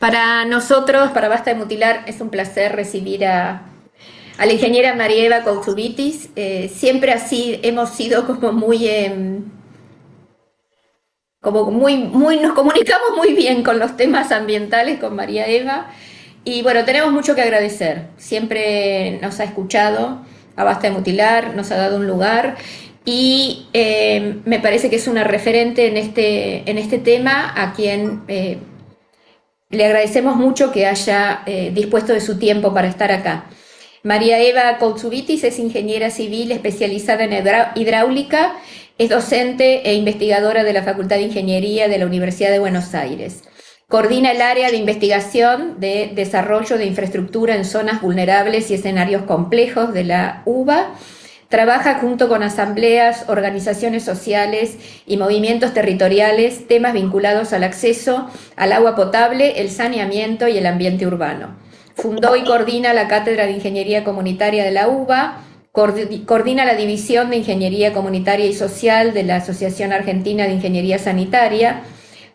Para nosotros, para Basta de Mutilar, es un placer recibir a la ingeniera María Eva Koutsovitis. Siempre así hemos sido nos comunicamos muy bien con los temas ambientales con María Eva. Y bueno, tenemos mucho que agradecer. Siempre nos ha escuchado a Basta de Mutilar, nos ha dado un lugar y me parece que es una referente en este tema a quien le agradecemos mucho que haya dispuesto de su tiempo para estar acá. María Eva Koutsovitis es ingeniera civil especializada en hidráulica, es docente e investigadora de la Facultad de Ingeniería de la Universidad de Buenos Aires. Coordina el área de investigación de desarrollo de infraestructura en zonas vulnerables y escenarios complejos de la UBA. Trabaja junto con asambleas, organizaciones sociales y movimientos territoriales temas vinculados al acceso al agua potable, el saneamiento y el ambiente urbano. Fundó y coordina la Cátedra de Ingeniería Comunitaria de la UBA, coordina la División de Ingeniería Comunitaria y Social de la Asociación Argentina de Ingeniería Sanitaria,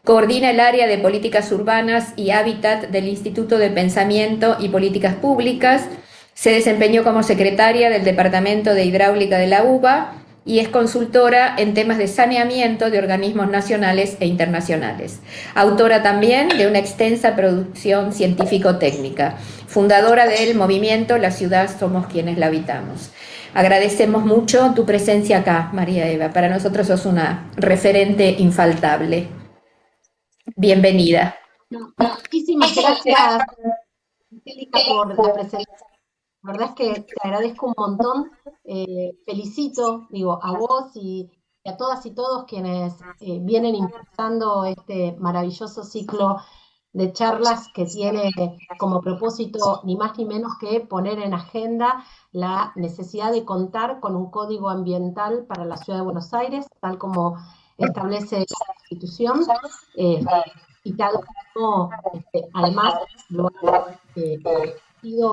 coordina el área de políticas urbanas y hábitat del Instituto de Pensamiento y Políticas Públicas, se desempeñó como secretaria del Departamento de Hidráulica de la UBA y es consultora en temas de saneamiento de organismos nacionales e internacionales. Autora también de una extensa producción científico-técnica. Fundadora del movimiento La Ciudad Somos Quienes la Habitamos. Agradecemos mucho tu presencia acá, María Eva. Para nosotros sos una referente infaltable. Bienvenida. No, muchísimas gracias, Angélica, por la presentación. La verdad es que te agradezco un montón. Felicito, digo, a vos y a todas y todos quienes vienen impulsando este maravilloso ciclo de charlas que tiene como propósito ni más ni menos que poner en agenda la necesidad de contar con un código ambiental para la Ciudad de Buenos Aires, tal como establece la Constitución, eh, y tal como además lo han sido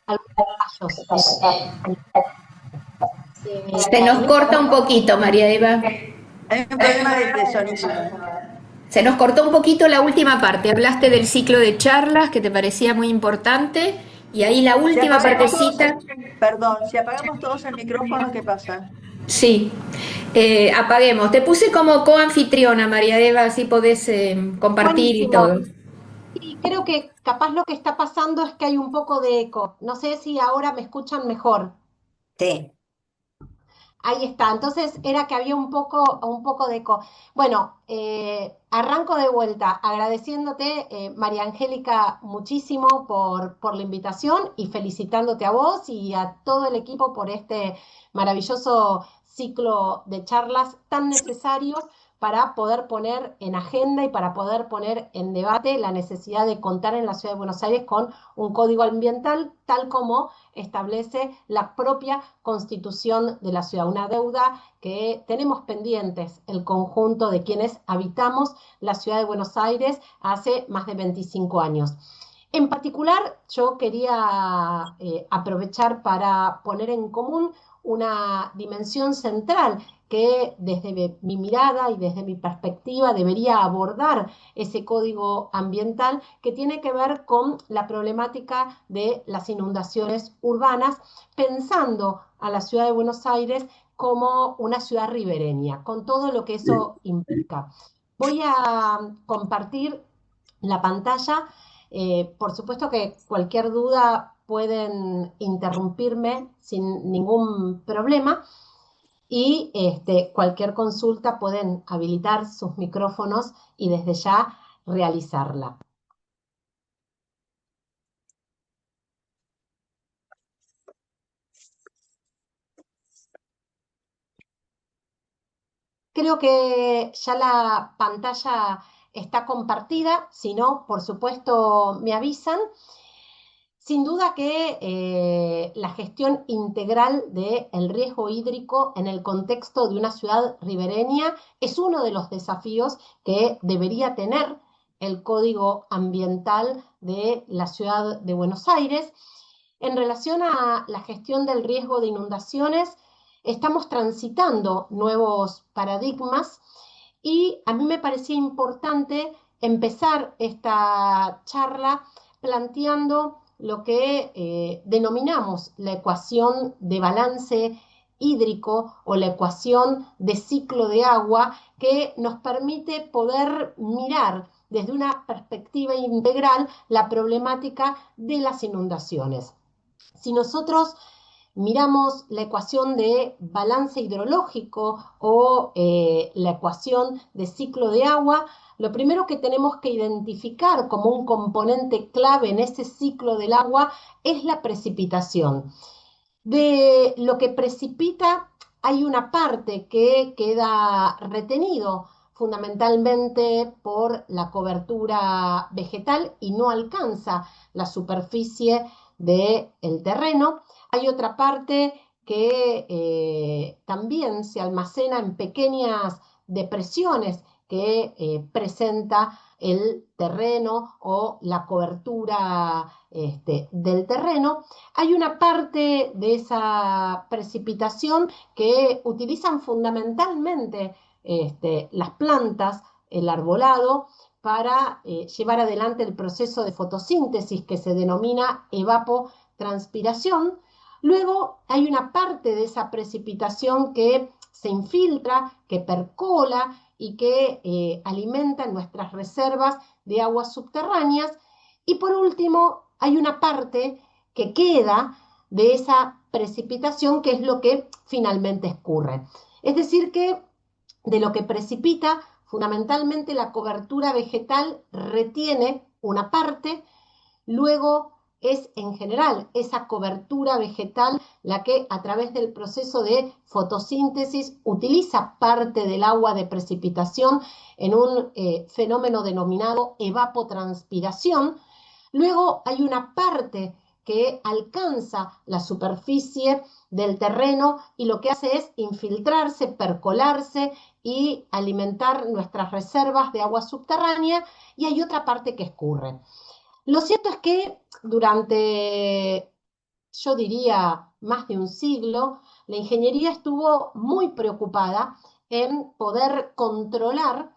algunos fallos. Se nos En corta un poquito, María Eva. Hay un problema de sonido. Se nos cortó un poquito la última parte. Hablaste del ciclo de charlas que te parecía muy importante y ahí la Si última apagamos todos, partecita. perdón, si apagamos todos el micrófono, ¿qué pasa? Sí, apaguemos. Te puse como coanfitriona, María Eva, así podés compartir y buenísimo. todo. Y creo que capaz lo que está pasando es que hay un poco de eco. No sé si ahora me escuchan mejor. Sí. Ahí está, entonces era que había un poco de eco. Bueno, arranco de vuelta agradeciéndote, María Angélica, muchísimo por la invitación y felicitándote a vos y a todo el equipo por este maravilloso ciclo de charlas tan necesarios para poder poner en agenda y para poder poner en debate la necesidad de contar en la Ciudad de Buenos Aires con un código ambiental tal como establece la propia Constitución de la ciudad, una deuda que tenemos pendientes el conjunto de quienes habitamos la ciudad de Buenos Aires hace más de 25 años. En particular, yo quería aprovechar para poner en común una dimensión central que desde mi mirada y desde mi perspectiva debería abordar ese código ambiental que tiene que ver con la problemática de las inundaciones urbanas, pensando a la ciudad de Buenos Aires como una ciudad ribereña, con todo lo que eso implica. Voy a compartir la pantalla. Por supuesto que cualquier duda pueden interrumpirme sin ningún problema y cualquier consulta pueden habilitar sus micrófonos y desde ya realizarla. Creo que ya la pantalla está compartida, si no, por supuesto, me avisan. Sin duda que la gestión integral del riesgo hídrico en el contexto de una ciudad ribereña es uno de los desafíos que debería tener el Código Ambiental de la ciudad de Buenos Aires. En relación a la gestión del riesgo de inundaciones, estamos transitando nuevos paradigmas y a mí me parecía importante empezar esta charla planteando lo que denominamos la ecuación de balance hídrico o la ecuación de ciclo de agua, que nos permite poder mirar desde una perspectiva integral la problemática de las inundaciones. Si nosotros miramos la ecuación de balance hidrológico o la ecuación de ciclo de agua, lo primero que tenemos que identificar como un componente clave en ese ciclo del agua es la precipitación. De lo que precipita hay una parte que queda retenido fundamentalmente por la cobertura vegetal y no alcanza la superficie del terreno. Hay otra parte que también se almacena en pequeñas depresiones que presenta el terreno o la cobertura del terreno. Hay una parte de esa precipitación que utilizan fundamentalmente las plantas, el arbolado, para llevar adelante el proceso de fotosíntesis que se denomina evapotranspiración. Luego hay una parte de esa precipitación que se infiltra, que percola y que alimenta nuestras reservas de aguas subterráneas. Y por último, hay una parte que queda de esa precipitación, que es lo que finalmente escurre. Es decir, que de lo que precipita, fundamentalmente la cobertura vegetal retiene una parte, luego es en general esa cobertura vegetal la que a través del proceso de fotosíntesis utiliza parte del agua de precipitación en un fenómeno denominado evapotranspiración. Luego hay una parte que alcanza la superficie del terreno y lo que hace es infiltrarse, percolarse y alimentar nuestras reservas de agua subterránea, y hay otra parte que escurre. Lo cierto es que durante, yo diría, más de un siglo, la ingeniería estuvo muy preocupada en poder controlar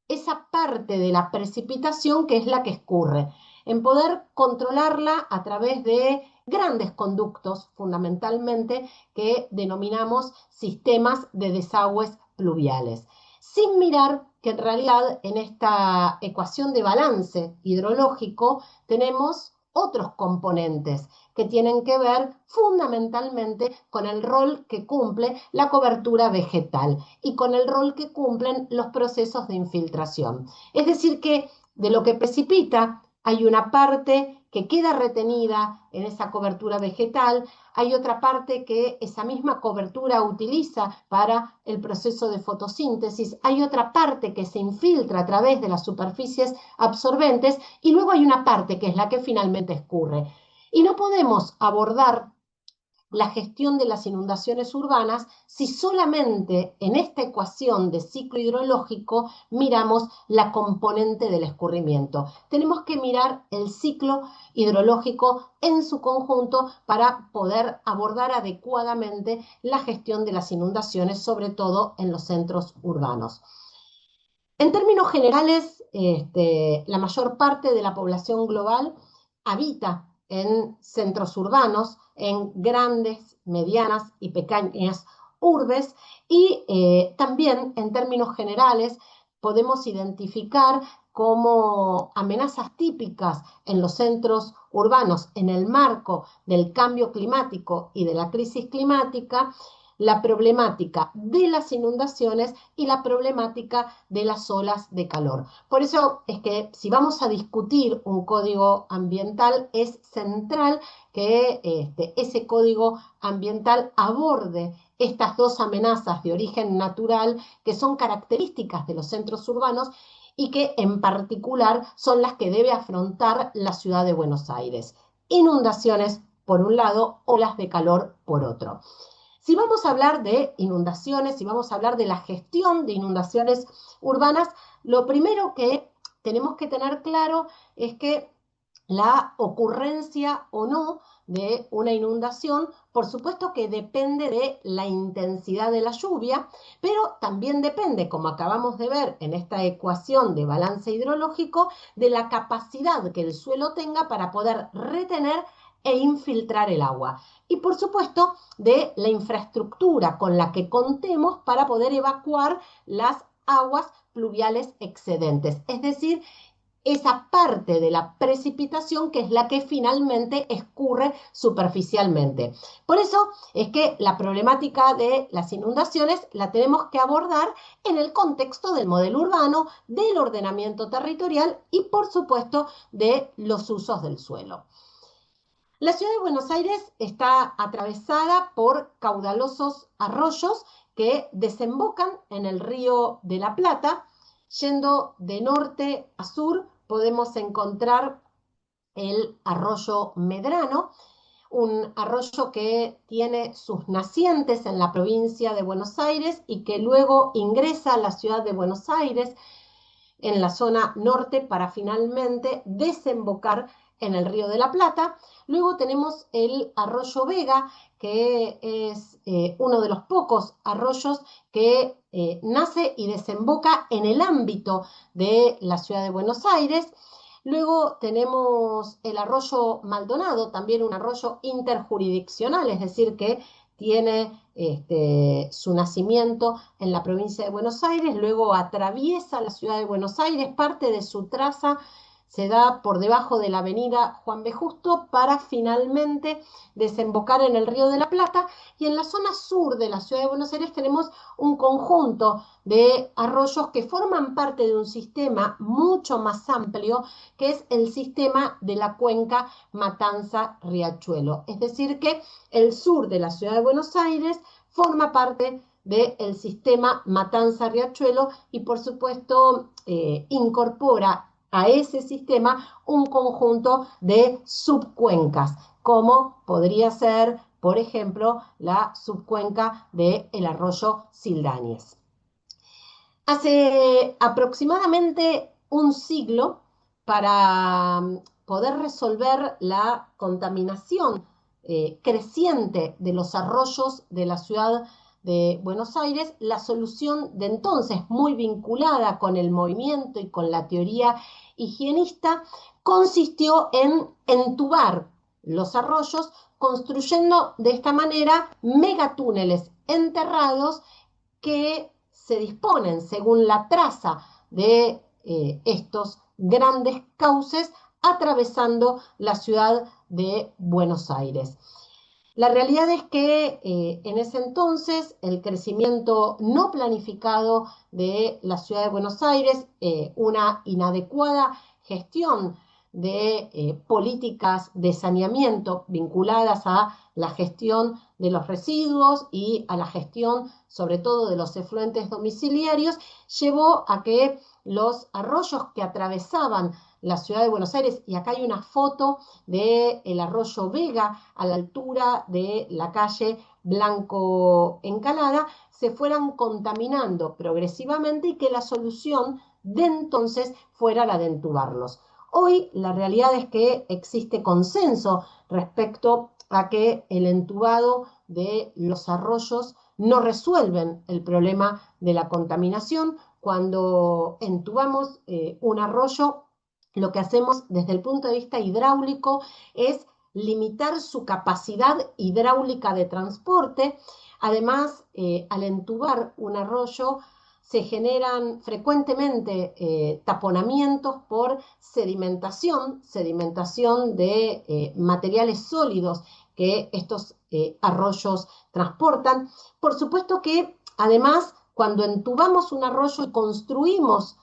esa parte de la precipitación que es la que escurre, en poder controlarla a través de grandes conductos, fundamentalmente, que denominamos sistemas de desagües pluviales, sin mirar que en realidad en esta ecuación de balance hidrológico tenemos otros componentes que tienen que ver fundamentalmente con el rol que cumple la cobertura vegetal y con el rol que cumplen los procesos de infiltración. Es decir, que de lo que precipita hay una parte que queda retenida en esa cobertura vegetal, hay otra parte que esa misma cobertura utiliza para el proceso de fotosíntesis, hay otra parte que se infiltra a través de las superficies absorbentes y luego hay una parte que es la que finalmente escurre. Y no podemos abordar la gestión de las inundaciones urbanas si solamente en esta ecuación de ciclo hidrológico miramos la componente del escurrimiento. Tenemos que mirar el ciclo hidrológico en su conjunto para poder abordar adecuadamente la gestión de las inundaciones, sobre todo en los centros urbanos. En términos generales, la mayor parte de la población global habita en centros urbanos, en grandes, medianas y pequeñas urbes, y también en términos generales podemos identificar como amenazas típicas en los centros urbanos en el marco del cambio climático y de la crisis climática, la problemática de las inundaciones y la problemática de las olas de calor. Por eso es que si vamos a discutir un código ambiental, es central que ese código ambiental aborde estas dos amenazas de origen natural que son características de los centros urbanos y que en particular son las que debe afrontar la ciudad de Buenos Aires. Inundaciones por un lado, olas de calor por otro. Si vamos a hablar de inundaciones, si vamos a hablar de la gestión de inundaciones urbanas, lo primero que tenemos que tener claro es que la ocurrencia o no de una inundación, por supuesto que depende de la intensidad de la lluvia, pero también depende, como acabamos de ver en esta ecuación de balance hidrológico, de la capacidad que el suelo tenga para poder retener e infiltrar el agua. Y por supuesto de la infraestructura con la que contemos para poder evacuar las aguas pluviales excedentes. Es decir, esa parte de la precipitación que es la que finalmente escurre superficialmente. Por eso es que la problemática de las inundaciones la tenemos que abordar en el contexto del modelo urbano, del ordenamiento territorial y, por supuesto, de los usos del suelo. La ciudad de Buenos Aires está atravesada por caudalosos arroyos que desembocan en el río de la Plata. Yendo de norte a sur podemos encontrar el arroyo Medrano, un arroyo que tiene sus nacientes en la provincia de Buenos Aires y que luego ingresa a la ciudad de Buenos Aires en la zona norte para finalmente desembocar en el río de la Plata. Luego tenemos el arroyo Vega, que es uno de los pocos arroyos que nace y desemboca en el ámbito de la ciudad de Buenos Aires. Luego tenemos el arroyo Maldonado, también un arroyo interjurisdiccional, es decir, que tiene su nacimiento en la provincia de Buenos Aires, luego atraviesa la ciudad de Buenos Aires, parte de su traza se da por debajo de la avenida Juan B. Justo para finalmente desembocar en el Río de la Plata, y en la zona sur de la ciudad de Buenos Aires tenemos un conjunto de arroyos que forman parte de un sistema mucho más amplio, que es el sistema de la cuenca Matanza-Riachuelo. Es decir, que el sur de la ciudad de Buenos Aires forma parte del sistema Matanza-Riachuelo y, por supuesto, incorpora a ese sistema un conjunto de subcuencas, como podría ser, por ejemplo, la subcuenca del arroyo Sildañez. Hace aproximadamente un siglo, para poder resolver la contaminación creciente de los arroyos de la ciudad de Buenos Aires, la solución de entonces, muy vinculada con el movimiento y con la teoría higienista, consistió en entubar los arroyos, construyendo de esta manera megatúneles enterrados que se disponen según la traza de estos grandes cauces atravesando la ciudad de Buenos Aires. La realidad es que en ese entonces el crecimiento no planificado de la ciudad de Buenos Aires, una inadecuada gestión de políticas de saneamiento vinculadas a la gestión de los residuos y a la gestión sobre todo de los efluentes domiciliarios, llevó a que los arroyos que atravesaban la ciudad de Buenos Aires, y acá hay una foto del arroyo Vega a la altura de la calle Blanco Encalada, se fueran contaminando progresivamente y que la solución de entonces fuera la de entubarlos. Hoy la realidad es que existe consenso respecto a que el entubado de los arroyos no resuelven el problema de la contaminación. Cuando entubamos un arroyo, lo que hacemos desde el punto de vista hidráulico es limitar su capacidad hidráulica de transporte. Además, al entubar un arroyo, se generan frecuentemente taponamientos por sedimentación de materiales sólidos que estos arroyos transportan. Por supuesto que además cuando entubamos un arroyo y construimos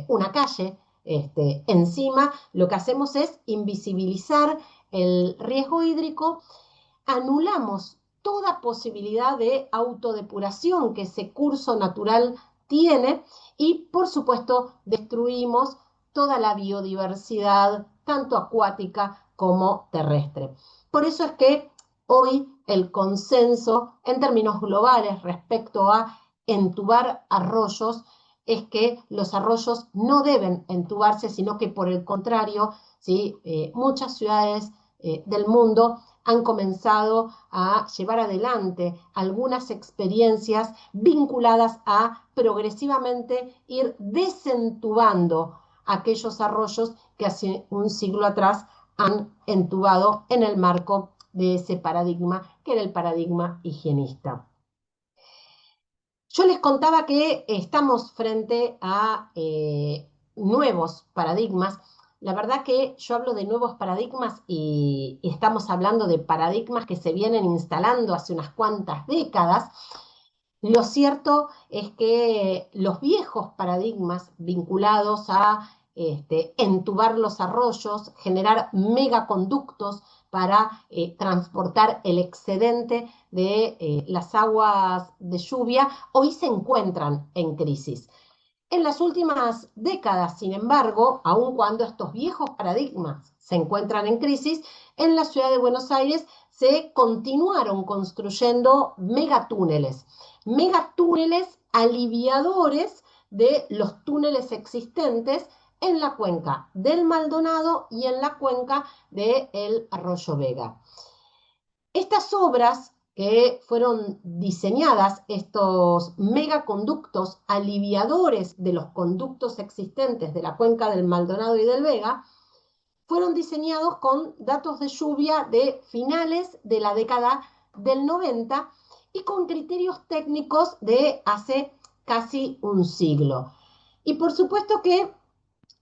una calle encima, lo que hacemos es invisibilizar el riesgo hídrico, anulamos toda posibilidad de autodepuración que ese curso natural tiene y, por supuesto, destruimos toda la biodiversidad, tanto acuática como terrestre. Por eso es que hoy el consenso en términos globales respecto a entubar arroyos es que los arroyos no deben entubarse, sino que por el contrario ¿sí? Muchas ciudades del mundo han comenzado a llevar adelante algunas experiencias vinculadas a progresivamente ir desentubando aquellos arroyos que hace un siglo atrás han entubado en el marco de ese paradigma, que era el paradigma higienista. Yo les contaba que estamos frente a nuevos paradigmas. La verdad que yo hablo de nuevos paradigmas y estamos hablando de paradigmas que se vienen instalando hace unas cuantas décadas. Lo cierto es que los viejos paradigmas vinculados a entubar los arroyos, generar megaconductos para transportar el excedente de las aguas de lluvia, hoy se encuentran en crisis. En las últimas décadas, sin embargo, aun cuando estos viejos paradigmas se encuentran en crisis, en la ciudad de Buenos Aires se continuaron construyendo megatúneles aliviadores de los túneles existentes en la cuenca del Maldonado y en la cuenca del Arroyo Vega. Estas obras que fueron diseñadas, estos megaconductos aliviadores de los conductos existentes de la cuenca del Maldonado y del Vega, fueron diseñados con datos de lluvia de finales de la década del 90 y con criterios técnicos de hace casi un siglo. Y por supuesto que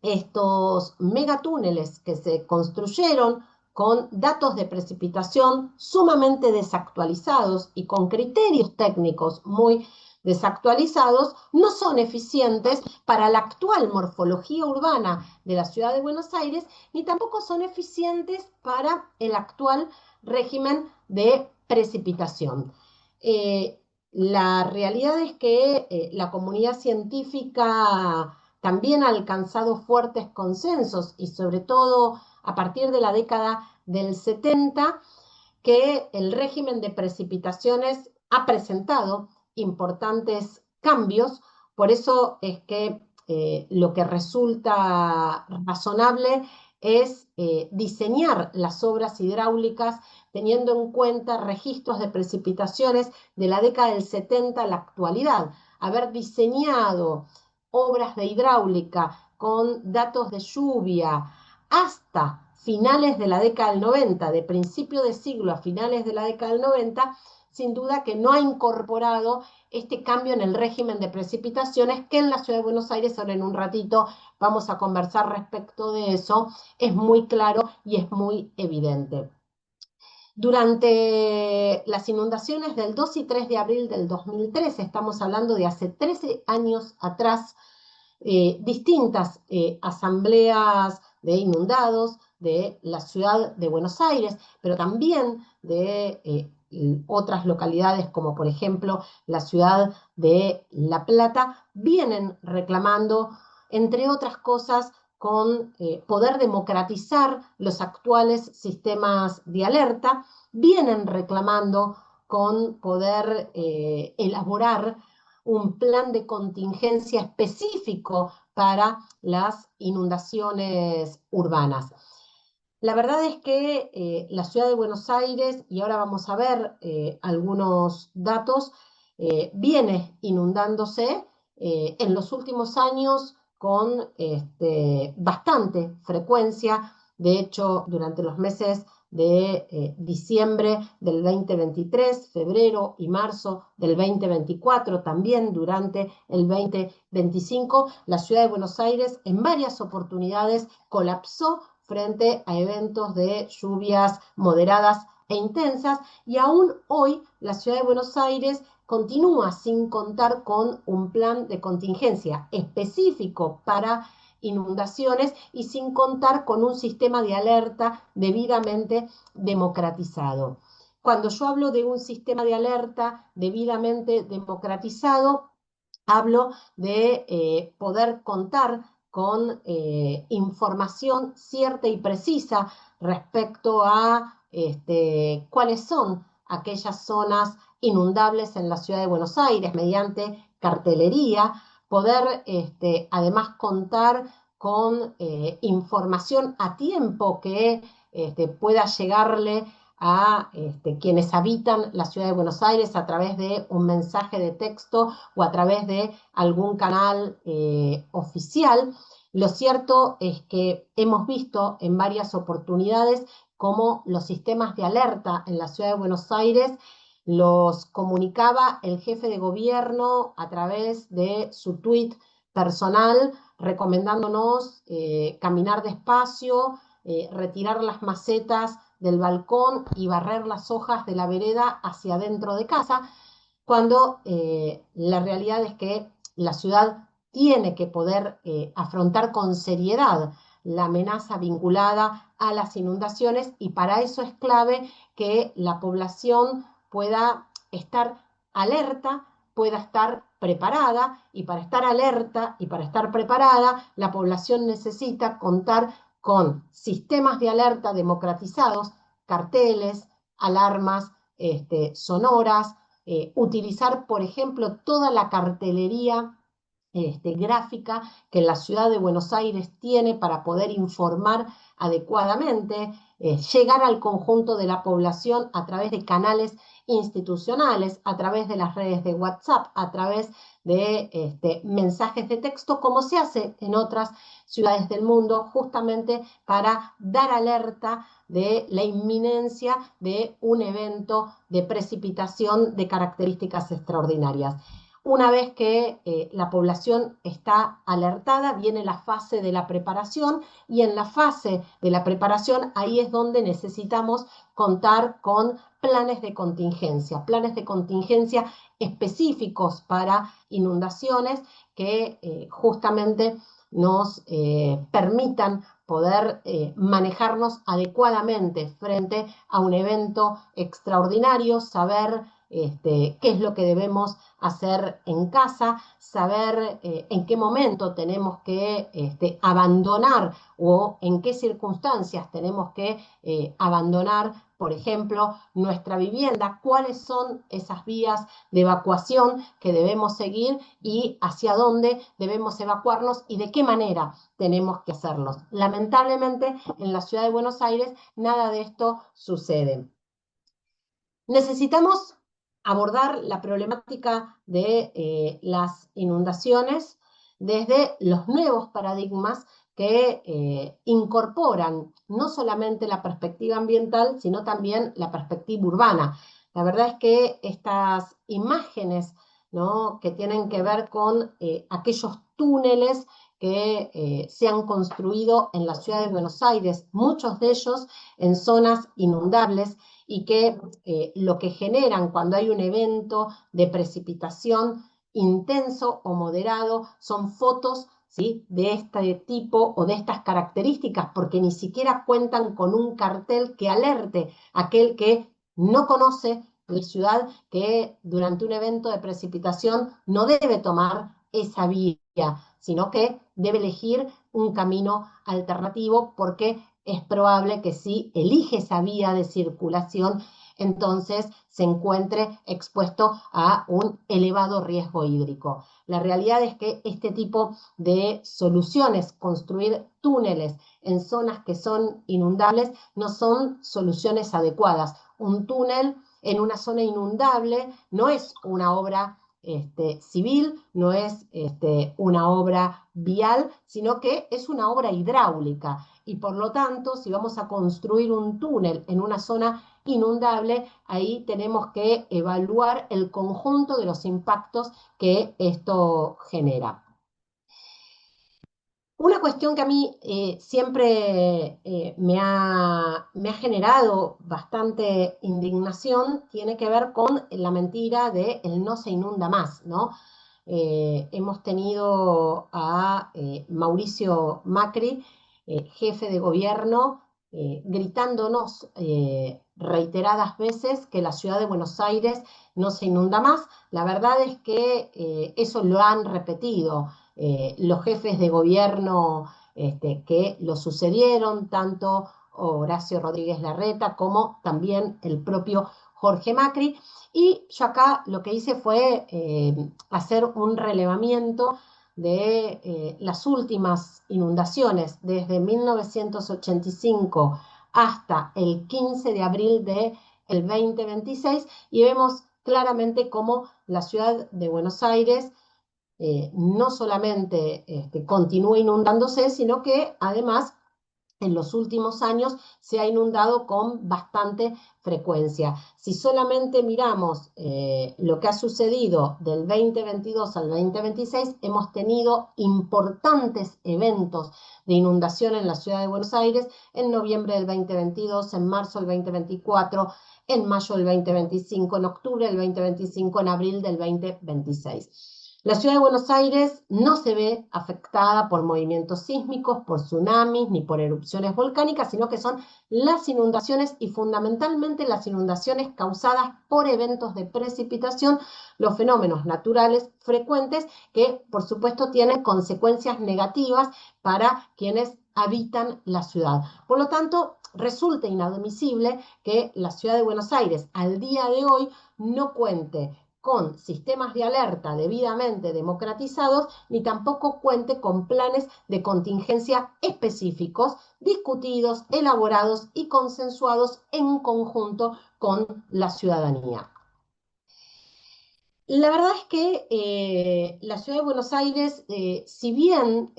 estos megatúneles que se construyeron con datos de precipitación sumamente desactualizados y con criterios técnicos muy desactualizados, no son eficientes para la actual morfología urbana de la ciudad de Buenos Aires, ni tampoco son eficientes para el actual régimen de precipitación. La realidad es que la comunidad científica también ha alcanzado fuertes consensos y sobre todo a partir de la década del 70, que el régimen de precipitaciones ha presentado importantes cambios. Por eso es que lo que resulta razonable es diseñar las obras hidráulicas teniendo en cuenta registros de precipitaciones de la década del 70 a la actualidad. Haber diseñado obras de hidráulica con datos de lluvia hasta finales de la década del 90, de principio de siglo a finales de la década del 90, sin duda que no ha incorporado este cambio en el régimen de precipitaciones que en la ciudad de Buenos Aires, ahora en un ratito vamos a conversar respecto de eso, es muy claro y es muy evidente. Durante las inundaciones del 2 y 3 de abril del 2013, estamos hablando de hace 13 años atrás, distintas asambleas de inundados de la ciudad de Buenos Aires, pero también de otras localidades como por ejemplo la ciudad de La Plata, vienen reclamando, entre otras cosas, con poder democratizar los actuales sistemas de alerta, vienen reclamando con poder elaborar un plan de contingencia específico para las inundaciones urbanas. La verdad es que la ciudad de Buenos Aires, y ahora vamos a ver algunos datos, viene inundándose en los últimos años con bastante frecuencia. De hecho, durante los meses de diciembre del 2023, febrero y marzo del 2024, también durante el 2025, la ciudad de Buenos Aires en varias oportunidades colapsó frente a eventos de lluvias moderadas e intensas, y aún hoy la ciudad de Buenos Aires continúa sin contar con un plan de contingencia específico para inundaciones y sin contar con un sistema de alerta debidamente democratizado. Cuando yo hablo de un sistema de alerta debidamente democratizado, hablo de poder contar con información cierta y precisa respecto a cuáles son aquellas zonas inundables en la ciudad de Buenos Aires mediante cartelería, poder además contar con información a tiempo que pueda llegarle a quienes habitan la ciudad de Buenos Aires a través de un mensaje de texto o a través de algún canal oficial. Lo cierto es que hemos visto en varias oportunidades cómo los sistemas de alerta en la ciudad de Buenos Aires los comunicaba el jefe de gobierno a través de su tuit personal, recomendándonos caminar despacio, retirar las macetas del balcón y barrer las hojas de la vereda hacia adentro de casa, cuando la realidad es que la ciudad tiene que poder afrontar con seriedad la amenaza vinculada a las inundaciones, y para eso es clave que la población pueda estar alerta, pueda estar preparada, y para estar alerta y para estar preparada, la población necesita contar con sistemas de alerta democratizados, carteles, alarmas sonoras, utilizar, por ejemplo, toda la cartelería gráfica que la ciudad de Buenos Aires tiene para poder informar adecuadamente, llegar al conjunto de la población a través de canales institucionales, a través de las redes de WhatsApp, a través de mensajes de texto, como se hace en otras ciudades del mundo, justamente para dar alerta de la inminencia de un evento de precipitación de características extraordinarias. Una vez que la población está alertada, viene la fase de la preparación, y en la fase de la preparación ahí es donde necesitamos contar con planes de contingencia específicos para inundaciones que justamente nos permitan poder manejarnos adecuadamente frente a un evento extraordinario, saber qué es lo que debemos hacer en casa, saber en qué momento tenemos que abandonar o en qué circunstancias tenemos que abandonar, por ejemplo, nuestra vivienda, cuáles son esas vías de evacuación que debemos seguir y hacia dónde debemos evacuarnos y de qué manera tenemos que hacerlo. Lamentablemente, en la ciudad de Buenos Aires nada de esto sucede. Necesitamos abordar la problemática de las inundaciones desde los nuevos paradigmas que incorporan no solamente la perspectiva ambiental, sino también la perspectiva urbana. La verdad es que estas imágenes, ¿no?, que tienen que ver con aquellos túneles que se han construido en la ciudad de Buenos Aires, muchos de ellos en zonas inundables, y que lo que generan cuando hay un evento de precipitación intenso o moderado son fotos, ¿sí?, de este tipo o de estas características, porque ni siquiera cuentan con un cartel que alerte a aquel que no conoce la ciudad, que durante un evento de precipitación no debe tomar esa vía, sino que debe elegir un camino alternativo, porque es probable que si elige esa vía de circulación, entonces se encuentre expuesto a un elevado riesgo hídrico. La realidad es que este tipo de soluciones, construir túneles en zonas que son inundables, no son soluciones adecuadas. Un túnel en una zona inundable no es una obra civil, no es una obra vial, sino que es una obra hidráulica. Y por lo tanto, si vamos a construir un túnel en una zona inundable, ahí tenemos que evaluar el conjunto de los impactos que esto genera. Una cuestión que a mí siempre me ha generado bastante indignación tiene que ver con la mentira de el no se inunda más, ¿no? Hemos tenido a Mauricio Macri, jefe de gobierno, gritándonos reiteradas veces que la ciudad de Buenos Aires no se inunda más. La verdad es que eso lo han repetido los jefes de gobierno que lo sucedieron, tanto Horacio Rodríguez Larreta como también el propio Jorge Macri. Y yo acá lo que hice fue hacer un relevamiento de las últimas inundaciones desde 1985 hasta el 15 de abril del 2026 y vemos claramente cómo la ciudad de Buenos Aires no solamente continúa inundándose, sino que además en los últimos años se ha inundado con bastante frecuencia. Si solamente miramos lo que ha sucedido del 2022 al 2026, hemos tenido importantes eventos de inundación en la ciudad de Buenos Aires en noviembre del 2022, en marzo del 2024, en mayo del 2025, en octubre del 2025, en abril del 2026. La ciudad de Buenos Aires no se ve afectada por movimientos sísmicos, por tsunamis, ni por erupciones volcánicas, sino que son las inundaciones y fundamentalmente las inundaciones causadas por eventos de precipitación, los fenómenos naturales frecuentes que, por supuesto, tienen consecuencias negativas para quienes habitan la ciudad. Por lo tanto, resulta inadmisible que la ciudad de Buenos Aires al día de hoy no cuente con sistemas de alerta debidamente democratizados, ni tampoco cuente con planes de contingencia específicos, discutidos, elaborados y consensuados en conjunto con la ciudadanía. La verdad es que la ciudad de Buenos Aires, si bien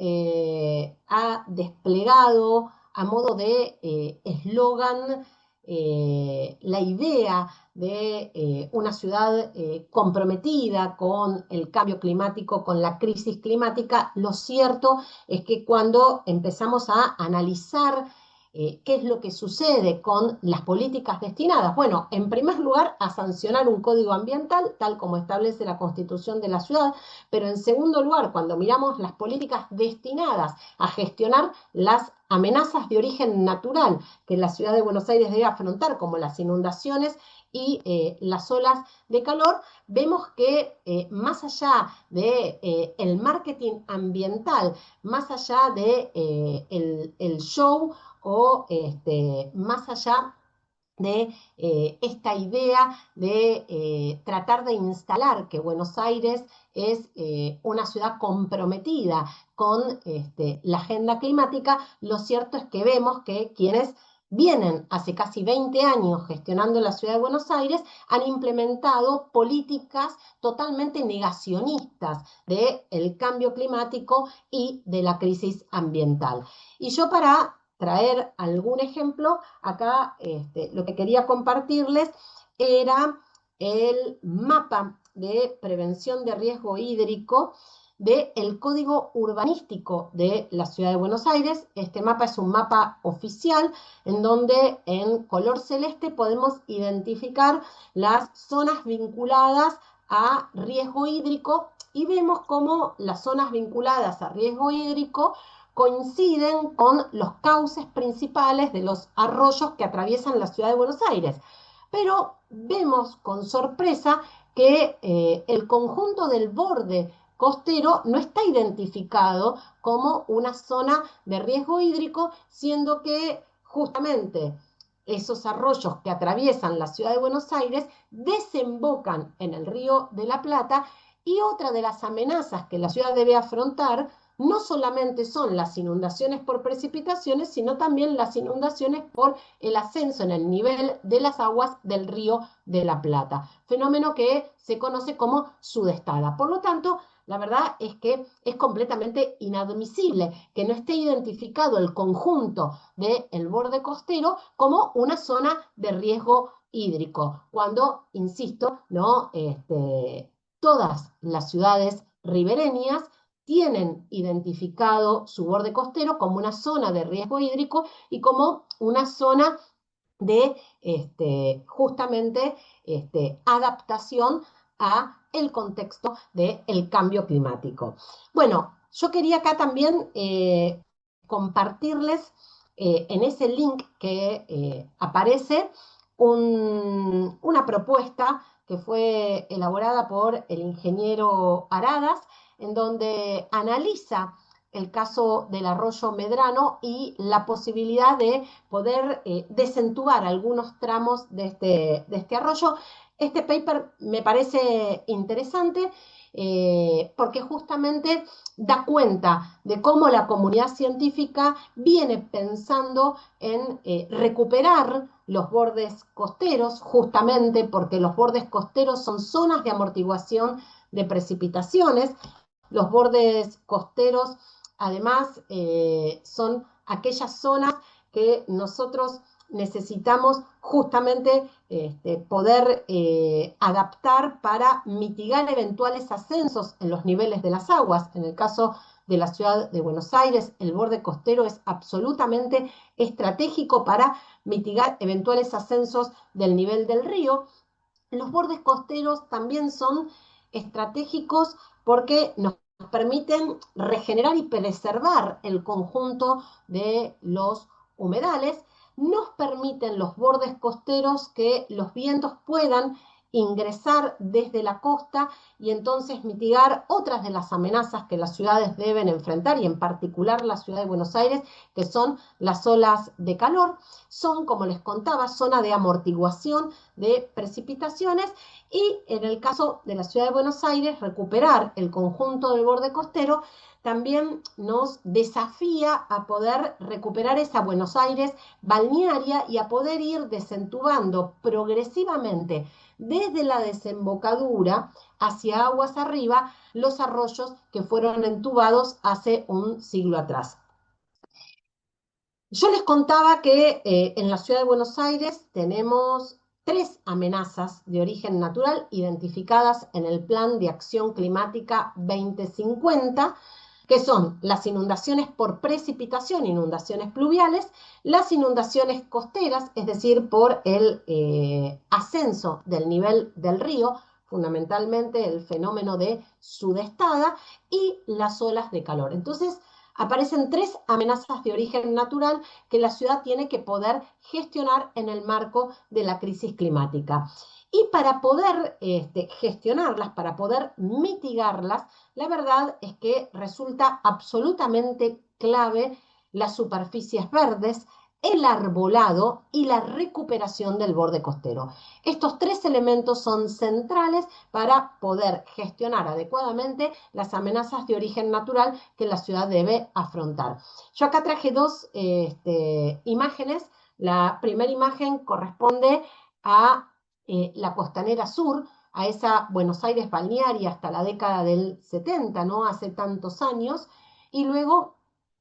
ha desplegado a modo de eslogan la idea de una ciudad comprometida con el cambio climático, con la crisis climática, lo cierto es que cuando empezamos a analizar ¿qué es lo que sucede con las políticas destinadas? Bueno, en primer lugar, a sancionar un código ambiental, tal como establece la Constitución de la ciudad, pero en segundo lugar, cuando miramos las políticas destinadas a gestionar las amenazas de origen natural que la ciudad de Buenos Aires debe afrontar, como las inundaciones y las olas de calor, vemos que más allá de el marketing ambiental, más allá de el show o más allá de esta idea de tratar de instalar que Buenos Aires es una ciudad comprometida con la agenda climática, lo cierto es que vemos que quienes vienen hace casi 20 años gestionando la ciudad de Buenos Aires han implementado políticas totalmente negacionistas del cambio climático y de la crisis ambiental. Y yo para traer algún ejemplo, acá lo que quería compartirles era el mapa de prevención de riesgo hídrico del Código Urbanístico de la Ciudad de Buenos Aires. Este mapa es un mapa oficial en donde en color celeste podemos identificar las zonas vinculadas a riesgo hídrico y vemos cómo las zonas vinculadas a riesgo hídrico coinciden con los cauces principales de los arroyos que atraviesan la ciudad de Buenos Aires. Pero vemos con sorpresa que el conjunto del borde costero no está identificado como una zona de riesgo hídrico, siendo que justamente esos arroyos que atraviesan la ciudad de Buenos Aires desembocan en el río de la Plata y otra de las amenazas que la ciudad debe afrontar no solamente son las inundaciones por precipitaciones, sino también las inundaciones por el ascenso en el nivel de las aguas del río de la Plata, fenómeno que se conoce como sudestada. Por lo tanto, la verdad es que es completamente inadmisible que no esté identificado el conjunto del borde costero como una zona de riesgo hídrico, cuando, insisto, ¿no? Todas las ciudades ribereñas tienen identificado su borde costero como una zona de riesgo hídrico y como una zona de justamente adaptación a el contexto del cambio climático. Bueno, yo quería acá también compartirles en ese link que aparece una propuesta que fue elaborada por el ingeniero Aradas, en donde analiza el caso del arroyo Medrano y la posibilidad de poder desentubar algunos tramos de este arroyo Este paper me parece interesante porque justamente da cuenta de cómo la comunidad científica viene pensando en recuperar los bordes costeros, justamente porque los bordes costeros son zonas de amortiguación de precipitaciones. Los bordes costeros, además, son aquellas zonas que nosotros necesitamos justamente poder adaptar para mitigar eventuales ascensos en los niveles de las aguas. En el caso de la ciudad de Buenos Aires, el borde costero es absolutamente estratégico para mitigar eventuales ascensos del nivel del río. Los bordes costeros también son estratégicos porque nos permiten regenerar y preservar el conjunto de los humedales. Nos permiten los bordes costeros que los vientos puedan ingresar desde la costa y entonces mitigar otras de las amenazas que las ciudades deben enfrentar, y en particular la ciudad de Buenos Aires, que son las olas de calor. Son, como les contaba, zona de amortiguación de precipitaciones, y en el caso de la ciudad de Buenos Aires, recuperar el conjunto del borde costero también nos desafía a poder recuperar esa Buenos Aires balnearia y a poder ir desentubando progresivamente desde la desembocadura hacia aguas arriba los arroyos que fueron entubados hace un siglo atrás. Yo les contaba que en la ciudad de Buenos Aires tenemos 3 amenazas de origen natural identificadas en el Plan de Acción Climática 2050, que son las inundaciones por precipitación, inundaciones pluviales, las inundaciones costeras, es decir, por el ascenso del nivel del río, fundamentalmente el fenómeno de sudestada, y las olas de calor. Entonces, aparecen 3 amenazas de origen natural que la ciudad tiene que poder gestionar en el marco de la crisis climática. Y para poder gestionarlas, para poder mitigarlas, la verdad es que resulta absolutamente clave las superficies verdes, el arbolado y la recuperación del borde costero. Estos 3 elementos son centrales para poder gestionar adecuadamente las amenazas de origen natural que la ciudad debe afrontar. Yo acá traje 2 imágenes. La primera imagen corresponde a la Costanera Sur, a esa Buenos Aires balnearia hasta la década del 70, ¿no? Hace tantos años. Y luego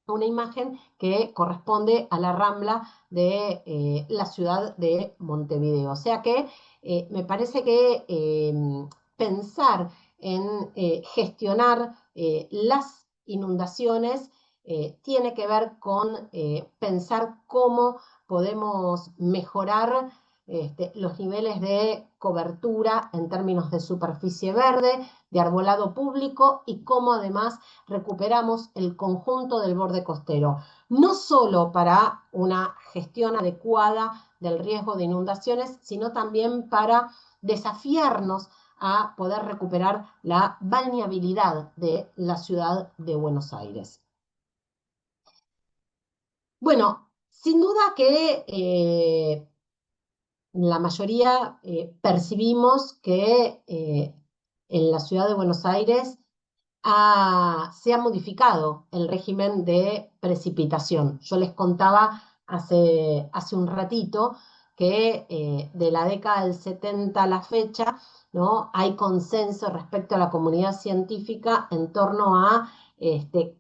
una imagen que corresponde a la Rambla de la ciudad de Montevideo. O sea que me parece que pensar en gestionar las inundaciones tiene que ver con pensar cómo podemos mejorar los niveles de cobertura en términos de superficie verde, de arbolado público, y cómo además recuperamos el conjunto del borde costero, no solo para una gestión adecuada del riesgo de inundaciones, sino también para desafiarnos a poder recuperar la balneabilidad de la ciudad de Buenos Aires. Bueno, sin duda que la mayoría percibimos que en la ciudad de Buenos Aires se ha modificado el régimen de precipitación. Yo les contaba hace un ratito que de la década del 70 a la fecha, ¿no? Hay consenso respecto a la comunidad científica en torno a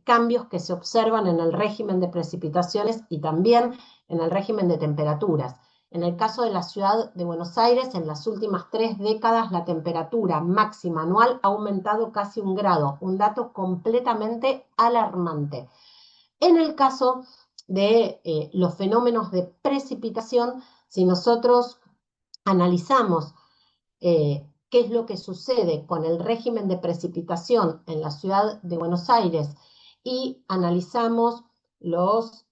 cambios que se observan en el régimen de precipitaciones y también en el régimen de temperaturas. En el caso de la ciudad de Buenos Aires, en las últimas 3 décadas, la temperatura máxima anual ha aumentado casi 1 grado, un dato completamente alarmante. En el caso de los fenómenos de precipitación, si nosotros analizamos qué es lo que sucede con el régimen de precipitación en la ciudad de Buenos Aires y analizamos los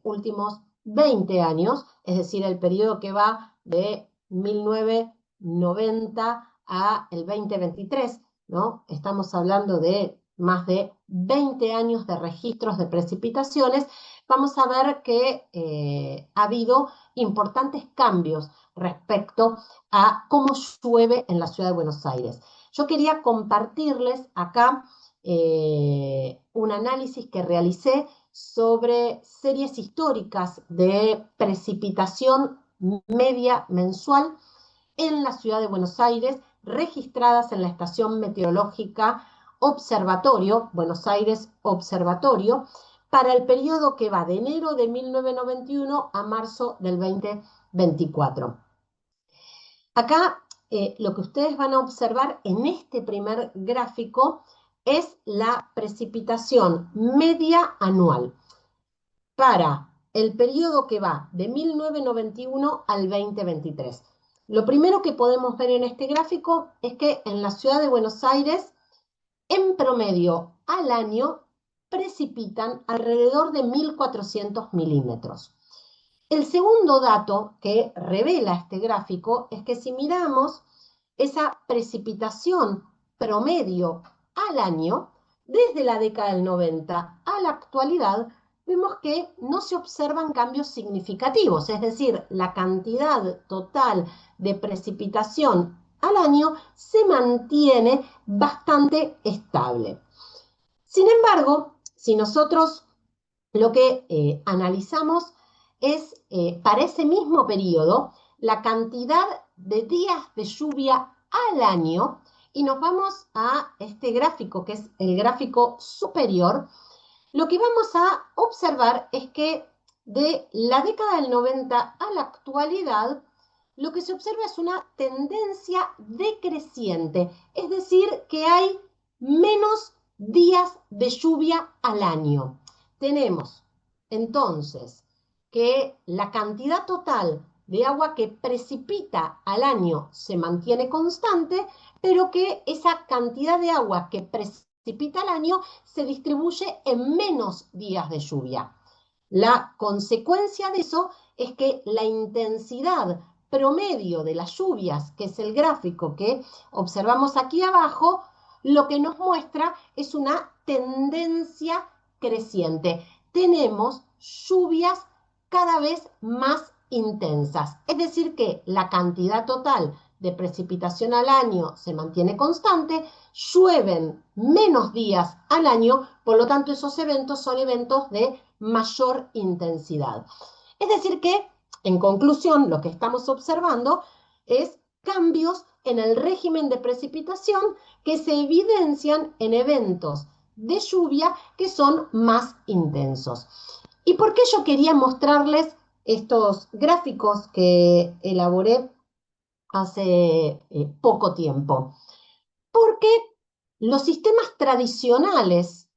últimos 20 años, es decir, el periodo que va de 1990 a el 2023, ¿no? Estamos hablando de más de 20 años de registros de precipitaciones. Vamos a ver que ha habido importantes cambios respecto a cómo llueve en la ciudad de Buenos Aires. Yo quería compartirles acá un análisis que realicé sobre series históricas de precipitación media mensual en la ciudad de Buenos Aires, registradas en la estación meteorológica Observatorio, Buenos Aires Observatorio, para el periodo que va de enero de 1991 a marzo del 2024. Acá lo que ustedes van a observar en este primer gráfico es la precipitación media anual para el periodo que va de 1991 al 2023. Lo primero que podemos ver en este gráfico es que en la ciudad de Buenos Aires, en promedio al año, precipitan alrededor de 1.400 milímetros. El segundo dato que revela este gráfico es que si miramos esa precipitación promedio al año, desde la década del 90 a la actualidad, vemos que no se observan cambios significativos, es decir, la cantidad total de precipitación al año se mantiene bastante estable. Sin embargo, si nosotros lo que analizamos es, para ese mismo periodo, la cantidad de días de lluvia al año, y nos vamos a este gráfico, que es el gráfico superior, lo que vamos a observar es que de la década del 90 a la actualidad, lo que se observa es una tendencia decreciente, es decir, que hay menos días de lluvia al año. Tenemos entonces que la cantidad total de agua que precipita al año se mantiene constante, pero que esa cantidad de agua que precipita al año se distribuye en menos días de lluvia. La consecuencia de eso es que la intensidad promedio de las lluvias, que es el gráfico que observamos aquí abajo, lo que nos muestra es una tendencia creciente. Tenemos lluvias cada vez más intensas, es decir que la cantidad total de precipitación al año se mantiene constante, llueven menos días al año, por lo tanto esos eventos son eventos de mayor intensidad. Es decir que, en conclusión, lo que estamos observando es cambios en el régimen de precipitación que se evidencian en eventos de lluvia que son más intensos. ¿Y por qué yo quería mostrarles estos gráficos que elaboré hace poco tiempo? Porque los sistemas tradicionales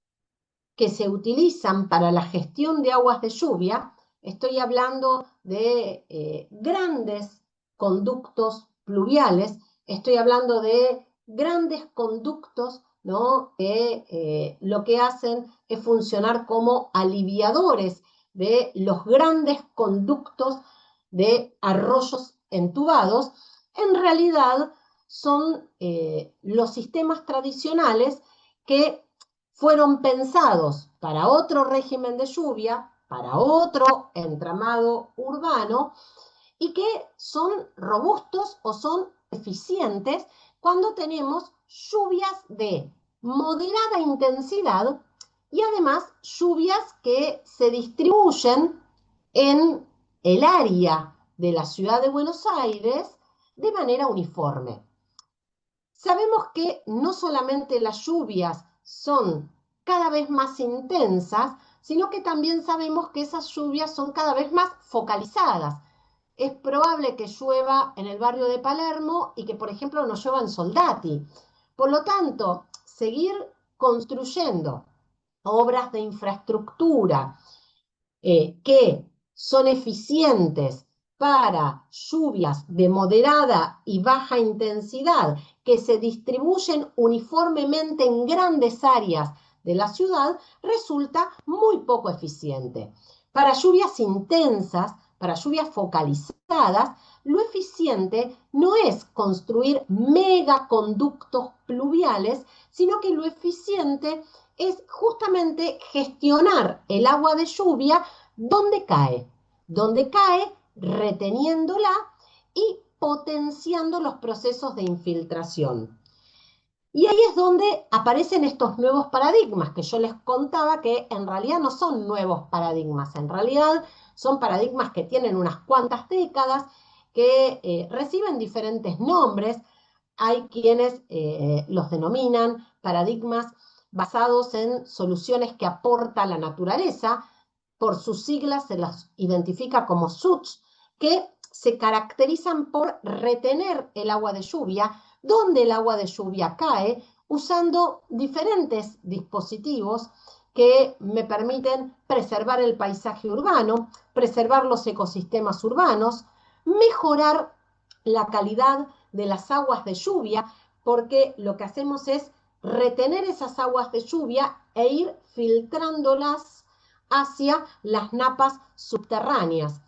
que se utilizan para la gestión de aguas de lluvia, estoy hablando de grandes conductos pluviales, estoy hablando de grandes conductos, ¿no? Que lo que hacen es funcionar como aliviadores de los grandes conductos de arroyos entubados. En realidad son los sistemas tradicionales que fueron pensados para otro régimen de lluvia, para otro entramado urbano, y que son robustos o son eficientes cuando tenemos lluvias de moderada intensidad y además lluvias que se distribuyen en el área de la ciudad de Buenos Aires de manera uniforme. Sabemos que no solamente las lluvias son cada vez más intensas, sino que también sabemos que esas lluvias son cada vez más focalizadas. Es probable que llueva en el barrio de Palermo y que, por ejemplo, no llueva en Soldati. Por lo tanto, seguir construyendo obras de infraestructura que son eficientes para lluvias de moderada y baja intensidad que se distribuyen uniformemente en grandes áreas de la ciudad, resulta muy poco eficiente. Para lluvias intensas, para lluvias focalizadas, lo eficiente no es construir megaconductos pluviales, sino que lo eficiente es justamente gestionar el agua de lluvia donde cae, reteniéndola y potenciando los procesos de infiltración. Y ahí es donde aparecen estos nuevos paradigmas que yo les contaba que en realidad no son nuevos paradigmas, en realidad son paradigmas que tienen unas cuantas décadas, que reciben diferentes nombres. Hay quienes los denominan paradigmas basados en soluciones que aporta la naturaleza. Por sus siglas se las identifica como SUTS, que se caracterizan por retener el agua de lluvia, donde el agua de lluvia cae, usando diferentes dispositivos que me permiten preservar el paisaje urbano, preservar los ecosistemas urbanos, mejorar la calidad de las aguas de lluvia, porque lo que hacemos es retener esas aguas de lluvia e ir filtrándolas hacia las napas subterráneas.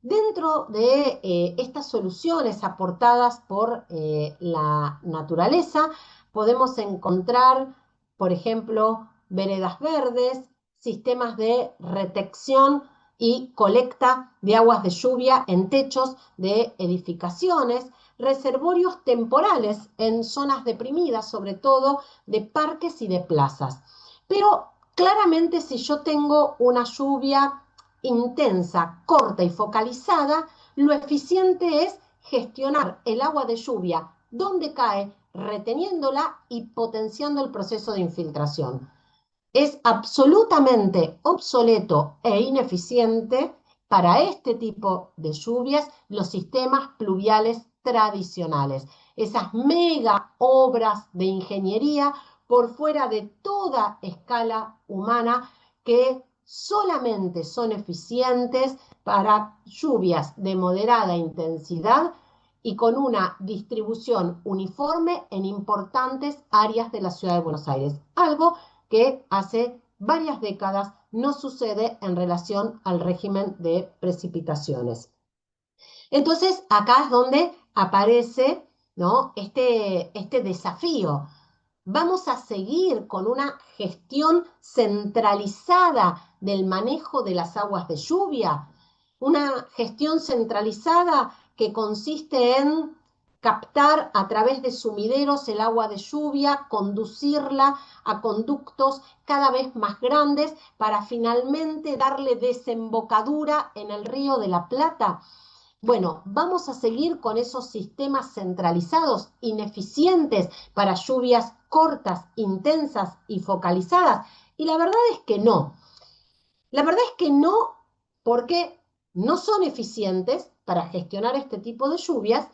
Dentro de estas soluciones aportadas por la naturaleza, podemos encontrar, por ejemplo, veredas verdes, sistemas de retención y colecta de aguas de lluvia en techos de edificaciones, reservorios temporales en zonas deprimidas, sobre todo de parques y de plazas. Pero claramente si yo tengo una lluvia intensa, corta y focalizada, lo eficiente es gestionar el agua de lluvia donde cae, reteniéndola y potenciando el proceso de infiltración. Es absolutamente obsoleto e ineficiente para este tipo de lluvias los sistemas pluviales tradicionales. Esas mega obras de ingeniería por fuera de toda escala humana que solamente son eficientes para lluvias de moderada intensidad y con una distribución uniforme en importantes áreas de la ciudad de Buenos Aires. Algo que hace varias décadas no sucede en relación al régimen de precipitaciones. Entonces, acá es donde aparece, ¿no?, este desafío. Vamos a seguir con una gestión centralizada del manejo de las aguas de lluvia, una gestión centralizada que consiste en captar a través de sumideros el agua de lluvia, conducirla a conductos cada vez más grandes para finalmente darle desembocadura en el Río de la Plata. Bueno, vamos a seguir con esos sistemas centralizados, ineficientes para lluvias cortas, intensas y focalizadas. Y la verdad es que no. La verdad es que no, porque no son eficientes para gestionar este tipo de lluvias,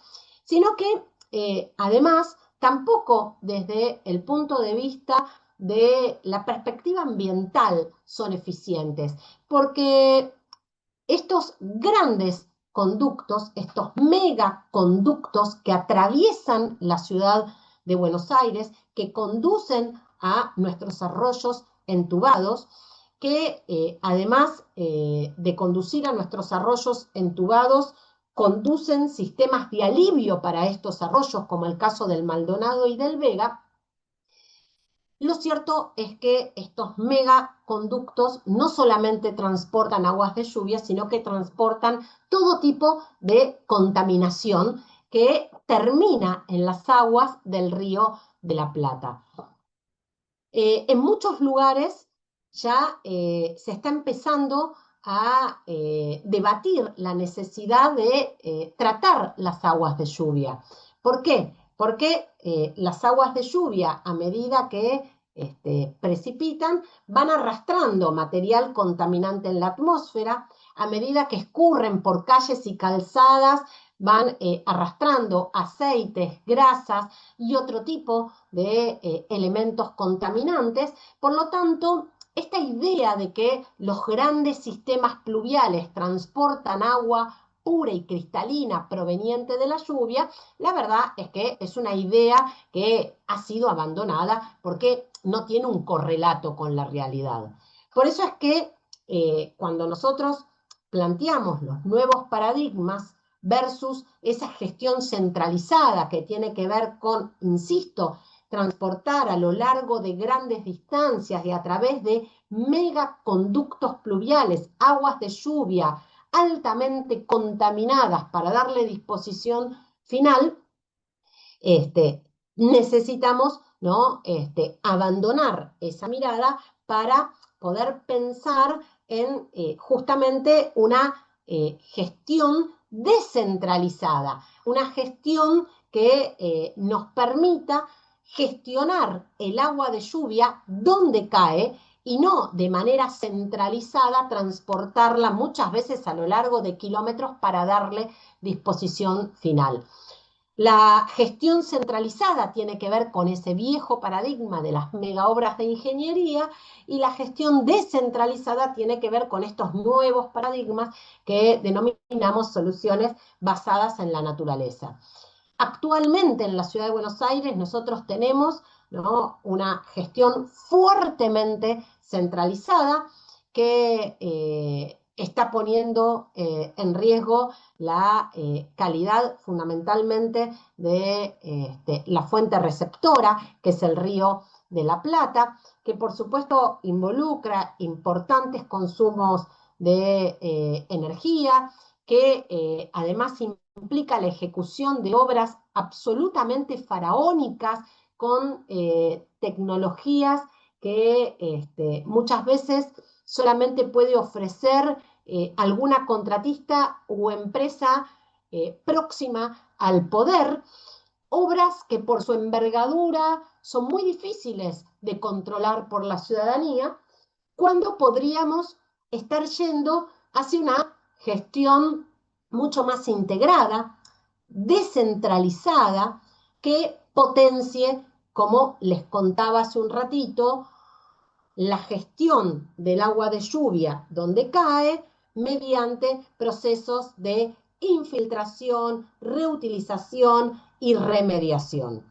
sino que además tampoco desde el punto de vista de la perspectiva ambiental son eficientes, porque estos grandes conductos, estos megaconductos que atraviesan la ciudad de Buenos Aires, que conducen a nuestros arroyos entubados, que además de conducir a nuestros arroyos entubados, conducen sistemas de alivio para estos arroyos, como el caso del Maldonado y del Vega. Lo cierto es que estos megaconductos no solamente transportan aguas de lluvia, sino que transportan todo tipo de contaminación que termina en las aguas del Río de la Plata. En muchos lugares ya se está empezando a debatir la necesidad de tratar las aguas de lluvia. ¿Por qué? Porque las aguas de lluvia, a medida que precipitan, van arrastrando material contaminante en la atmósfera, a medida que escurren por calles y calzadas, van arrastrando aceites, grasas y otro tipo de elementos contaminantes. Por lo tanto, esta idea de que los grandes sistemas pluviales transportan agua pura y cristalina proveniente de la lluvia, la verdad es que es una idea que ha sido abandonada porque no tiene un correlato con la realidad. Por eso es que cuando nosotros planteamos los nuevos paradigmas versus esa gestión centralizada que tiene que ver con, insisto, transportar a lo largo de grandes distancias y a través de megaconductos pluviales, aguas de lluvia, altamente contaminadas para darle disposición final, necesitamos, ¿no? Abandonar esa mirada para poder pensar en justamente una gestión descentralizada, una gestión que nos permita gestionar el agua de lluvia donde cae y no de manera centralizada transportarla muchas veces a lo largo de kilómetros para darle disposición final. La gestión centralizada tiene que ver con ese viejo paradigma de las megaobras de ingeniería y la gestión descentralizada tiene que ver con estos nuevos paradigmas que denominamos soluciones basadas en la naturaleza. Actualmente en la ciudad de Buenos Aires nosotros tenemos, ¿no?, una gestión fuertemente centralizada que está poniendo en riesgo la calidad fundamentalmente de la fuente receptora, que es el Río de la Plata, que por supuesto involucra importantes consumos de energía, que además implica la ejecución de obras absolutamente faraónicas con tecnologías que muchas veces solamente puede ofrecer alguna contratista o empresa próxima al poder, obras que por su envergadura son muy difíciles de controlar por la ciudadanía, cuando podríamos estar yendo hacia una gestión mucho más integrada, descentralizada, que potencie, como les contaba hace un ratito, la gestión del agua de lluvia donde cae mediante procesos de infiltración, reutilización y remediación.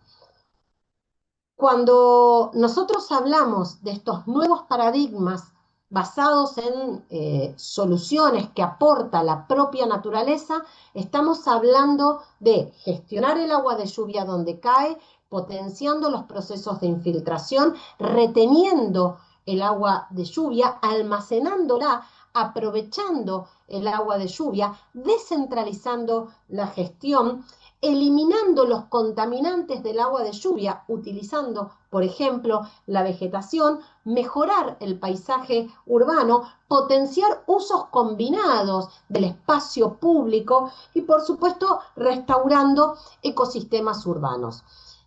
Cuando nosotros hablamos de estos nuevos paradigmas basados en soluciones que aporta la propia naturaleza, estamos hablando de gestionar el agua de lluvia donde cae, potenciando los procesos de infiltración, reteniendo el agua de lluvia, almacenándola, aprovechando el agua de lluvia, descentralizando la gestión, eliminando los contaminantes del agua de lluvia, utilizando, por ejemplo, la vegetación, mejorar el paisaje urbano, potenciar usos combinados del espacio público y, por supuesto, restaurando ecosistemas urbanos.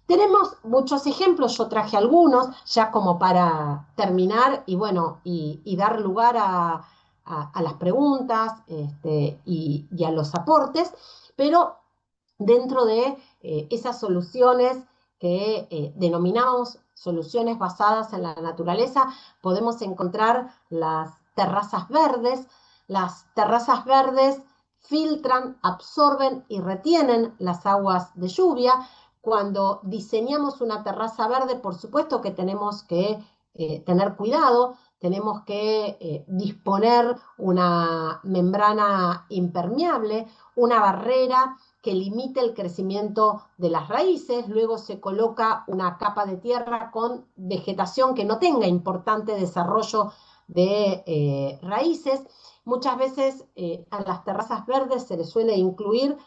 Tenemos muchos ejemplos, yo traje algunos ya como para terminar y bueno, y dar lugar a las preguntas y a los aportes, pero dentro de esas soluciones que denominamos soluciones basadas en la naturaleza, podemos encontrar las terrazas verdes. Las terrazas verdes filtran, absorben y retienen las aguas de lluvia. Cuando diseñamos una terraza verde, por supuesto que tenemos que tener cuidado, tenemos que disponer una membrana impermeable, una barrera que limite el crecimiento de las raíces, luego se coloca una capa de tierra con vegetación que no tenga importante desarrollo de raíces. Muchas veces a las terrazas verdes se les suele incluir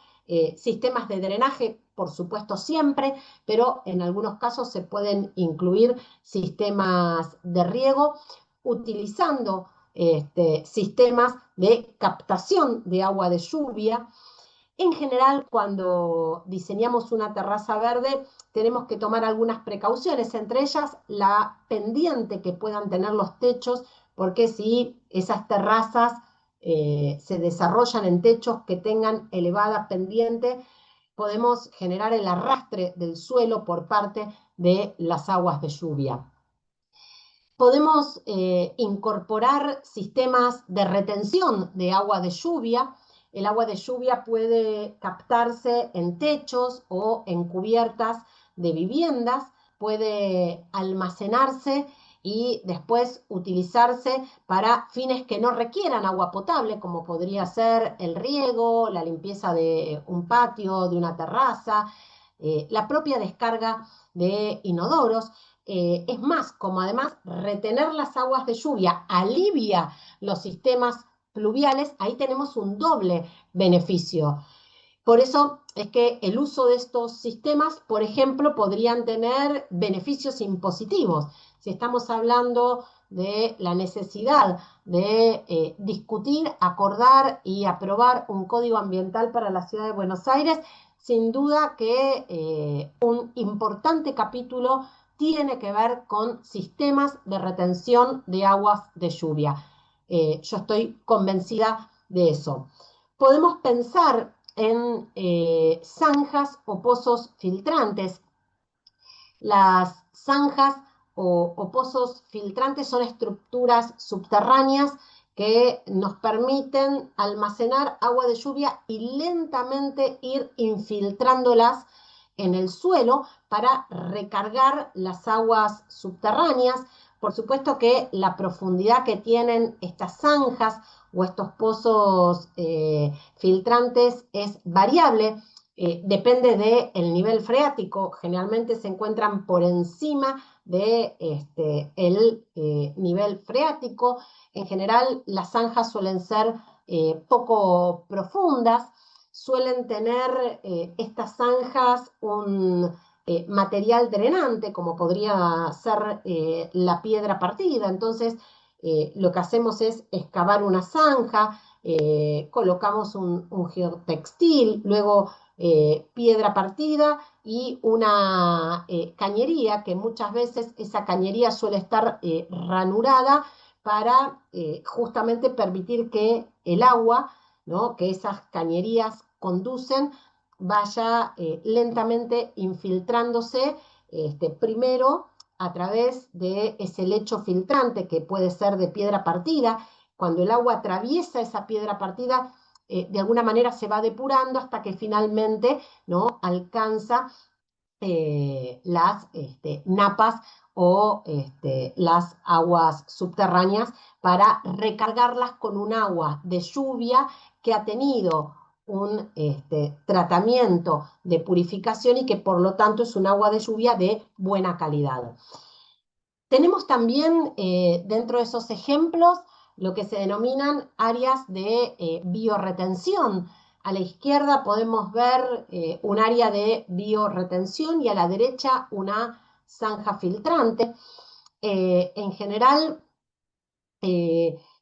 sistemas de drenaje, por supuesto siempre, pero en algunos casos se pueden incluir sistemas de riego utilizando sistemas de captación de agua de lluvia. En general, cuando diseñamos una terraza verde, tenemos que tomar algunas precauciones, entre ellas la pendiente que puedan tener los techos, porque si esas terrazas se desarrollan en techos que tengan elevada pendiente, podemos generar el arrastre del suelo por parte de las aguas de lluvia. Podemos incorporar sistemas de retención de agua de lluvia. El agua de lluvia puede captarse en techos o en cubiertas de viviendas, puede almacenarse y después utilizarse para fines que no requieran agua potable, como podría ser el riego, la limpieza de un patio, de una terraza, la propia descarga de inodoros. Es más, como además retener las aguas de lluvia alivia los sistemas pluviales, ahí tenemos un doble beneficio. Por eso es que el uso de estos sistemas, por ejemplo, podrían tener beneficios impositivos. Si estamos hablando de la necesidad de discutir, acordar y aprobar un código ambiental para la ciudad de Buenos Aires, sin duda que un importante capítulo tiene que ver con sistemas de retención de aguas de lluvia. Yo estoy convencida de eso. Podemos pensar en zanjas o pozos filtrantes. Las zanjas o pozos filtrantes son estructuras subterráneas que nos permiten almacenar agua de lluvia y lentamente ir infiltrándolas en el suelo para recargar las aguas subterráneas. Por supuesto que la profundidad que tienen estas zanjas o estos pozos filtrantes es variable. Depende del nivel freático, generalmente se encuentran por encima de el nivel freático. En general, las zanjas suelen ser poco profundas, suelen tener estas zanjas un material drenante, como podría ser la piedra partida. Entonces, lo que hacemos es excavar una zanja, colocamos un geotextil, luego piedra partida y una cañería, que muchas veces esa cañería suele estar ranurada para justamente permitir que el agua, ¿no?, que esas cañerías conducen, vaya lentamente infiltrándose primero a través de ese lecho filtrante que puede ser de piedra partida. Cuando el agua atraviesa esa piedra partida, de alguna manera se va depurando hasta que finalmente, ¿no?, alcanza las napas o las aguas subterráneas para recargarlas con un agua de lluvia que ha tenido un tratamiento de purificación y que por lo tanto es un agua de lluvia de buena calidad. Tenemos también dentro de esos ejemplos lo que se denominan áreas de biorretención. A la izquierda podemos ver un área de biorretención y a la derecha una zanja filtrante. En general,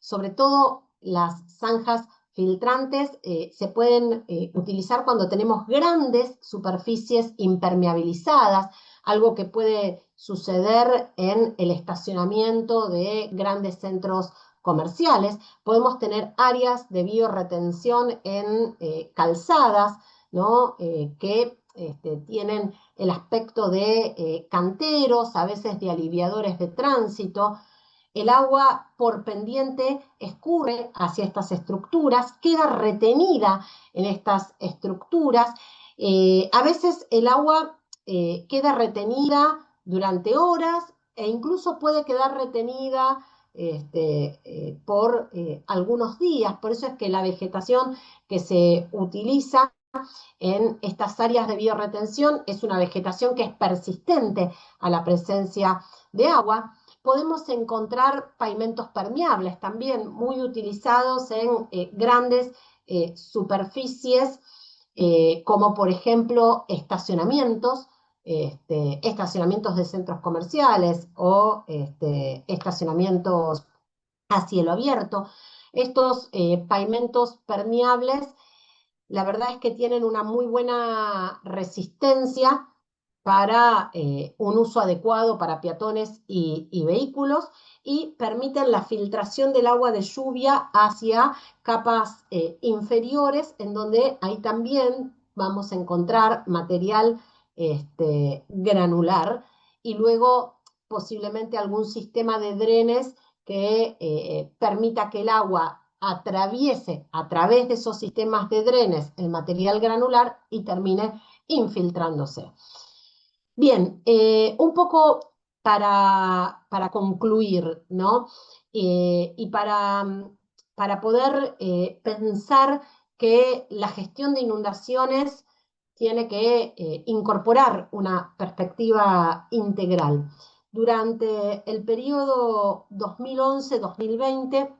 sobre todo las zanjas filtrantes se pueden utilizar cuando tenemos grandes superficies impermeabilizadas, algo que puede suceder en el estacionamiento de grandes centros comerciales. Podemos tener áreas de biorretención en calzadas, ¿no?, que tienen el aspecto de canteros, a veces de aliviadores de tránsito. El agua por pendiente escurre hacia estas estructuras, queda retenida en estas estructuras. A veces el agua queda retenida durante horas e incluso puede quedar retenida por algunos días. Por eso es que la vegetación que se utiliza en estas áreas de biorretención es una vegetación que es persistente a la presencia de agua. Podemos encontrar pavimentos permeables también muy utilizados en grandes superficies, como por ejemplo estacionamientos, estacionamientos de centros comerciales o estacionamientos a cielo abierto. Estos pavimentos permeables, la verdad es que tienen una muy buena resistencia para un uso adecuado para peatones y vehículos, y permiten la filtración del agua de lluvia hacia capas inferiores, en donde ahí también vamos a encontrar material granular, y luego posiblemente algún sistema de drenes que permita que el agua atraviese a través de esos sistemas de drenes el material granular y termine infiltrándose. Bien, un poco para concluir, ¿no? Y para poder pensar que la gestión de inundaciones tiene que incorporar una perspectiva integral. Durante el periodo 2011-2020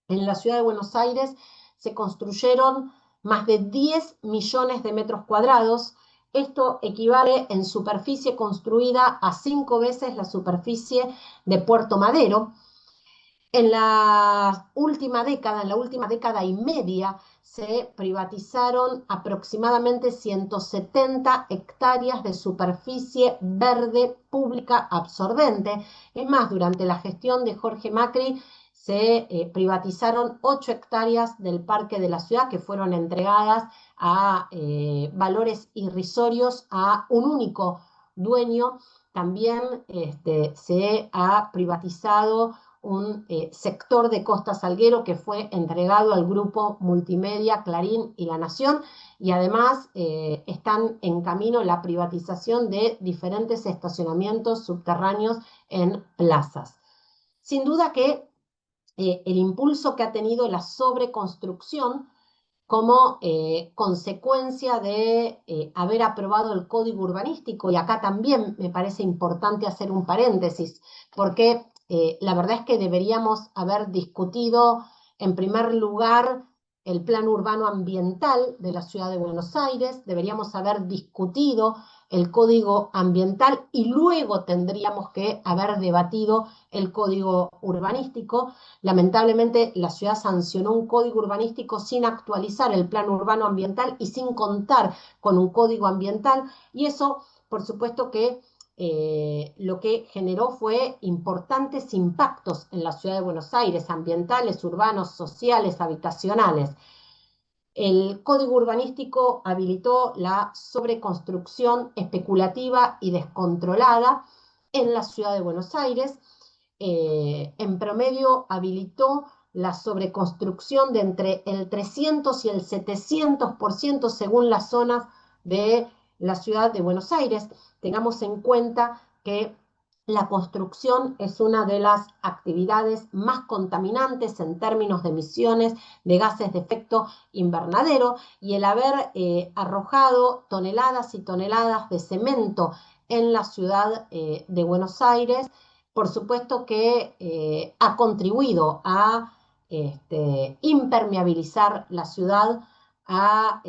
En la ciudad de Buenos Aires se construyeron más de 10 millones de metros cuadrados. Esto equivale en superficie construida a 5 veces la superficie de Puerto Madero. En la última década y media, se privatizaron aproximadamente 170 hectáreas de superficie verde pública absorbente. Es más, durante la gestión de Jorge Macri se privatizaron 8 hectáreas del parque de la ciudad que fueron entregadas a valores irrisorios a un único dueño. También se ha privatizado un sector de Costa Salguero que fue entregado al grupo multimedia Clarín y La Nación, y además están en camino la privatización de diferentes estacionamientos subterráneos en plazas. Sin duda que el impulso que ha tenido la sobreconstrucción como consecuencia de haber aprobado el Código Urbanístico, y acá también me parece importante hacer un paréntesis, porque la verdad es que deberíamos haber discutido en primer lugar el plan urbano ambiental de la ciudad de Buenos Aires, deberíamos haber discutido el código ambiental y luego tendríamos que haber debatido el código urbanístico. Lamentablemente la ciudad sancionó un código urbanístico sin actualizar el plan urbano ambiental y sin contar con un código ambiental, y eso por supuesto que lo que generó fue importantes impactos en la ciudad de Buenos Aires, ambientales, urbanos, sociales, habitacionales. El código urbanístico habilitó la sobreconstrucción especulativa y descontrolada en la ciudad de Buenos Aires. En promedio habilitó la sobreconstrucción de entre el 300 y el 700% según las zonas de la ciudad de Buenos Aires. Tengamos en cuenta que la construcción es una de las actividades más contaminantes en términos de emisiones de gases de efecto invernadero, y el haber arrojado toneladas y toneladas de cemento en la ciudad de Buenos Aires, por supuesto que ha contribuido a impermeabilizar la ciudad, a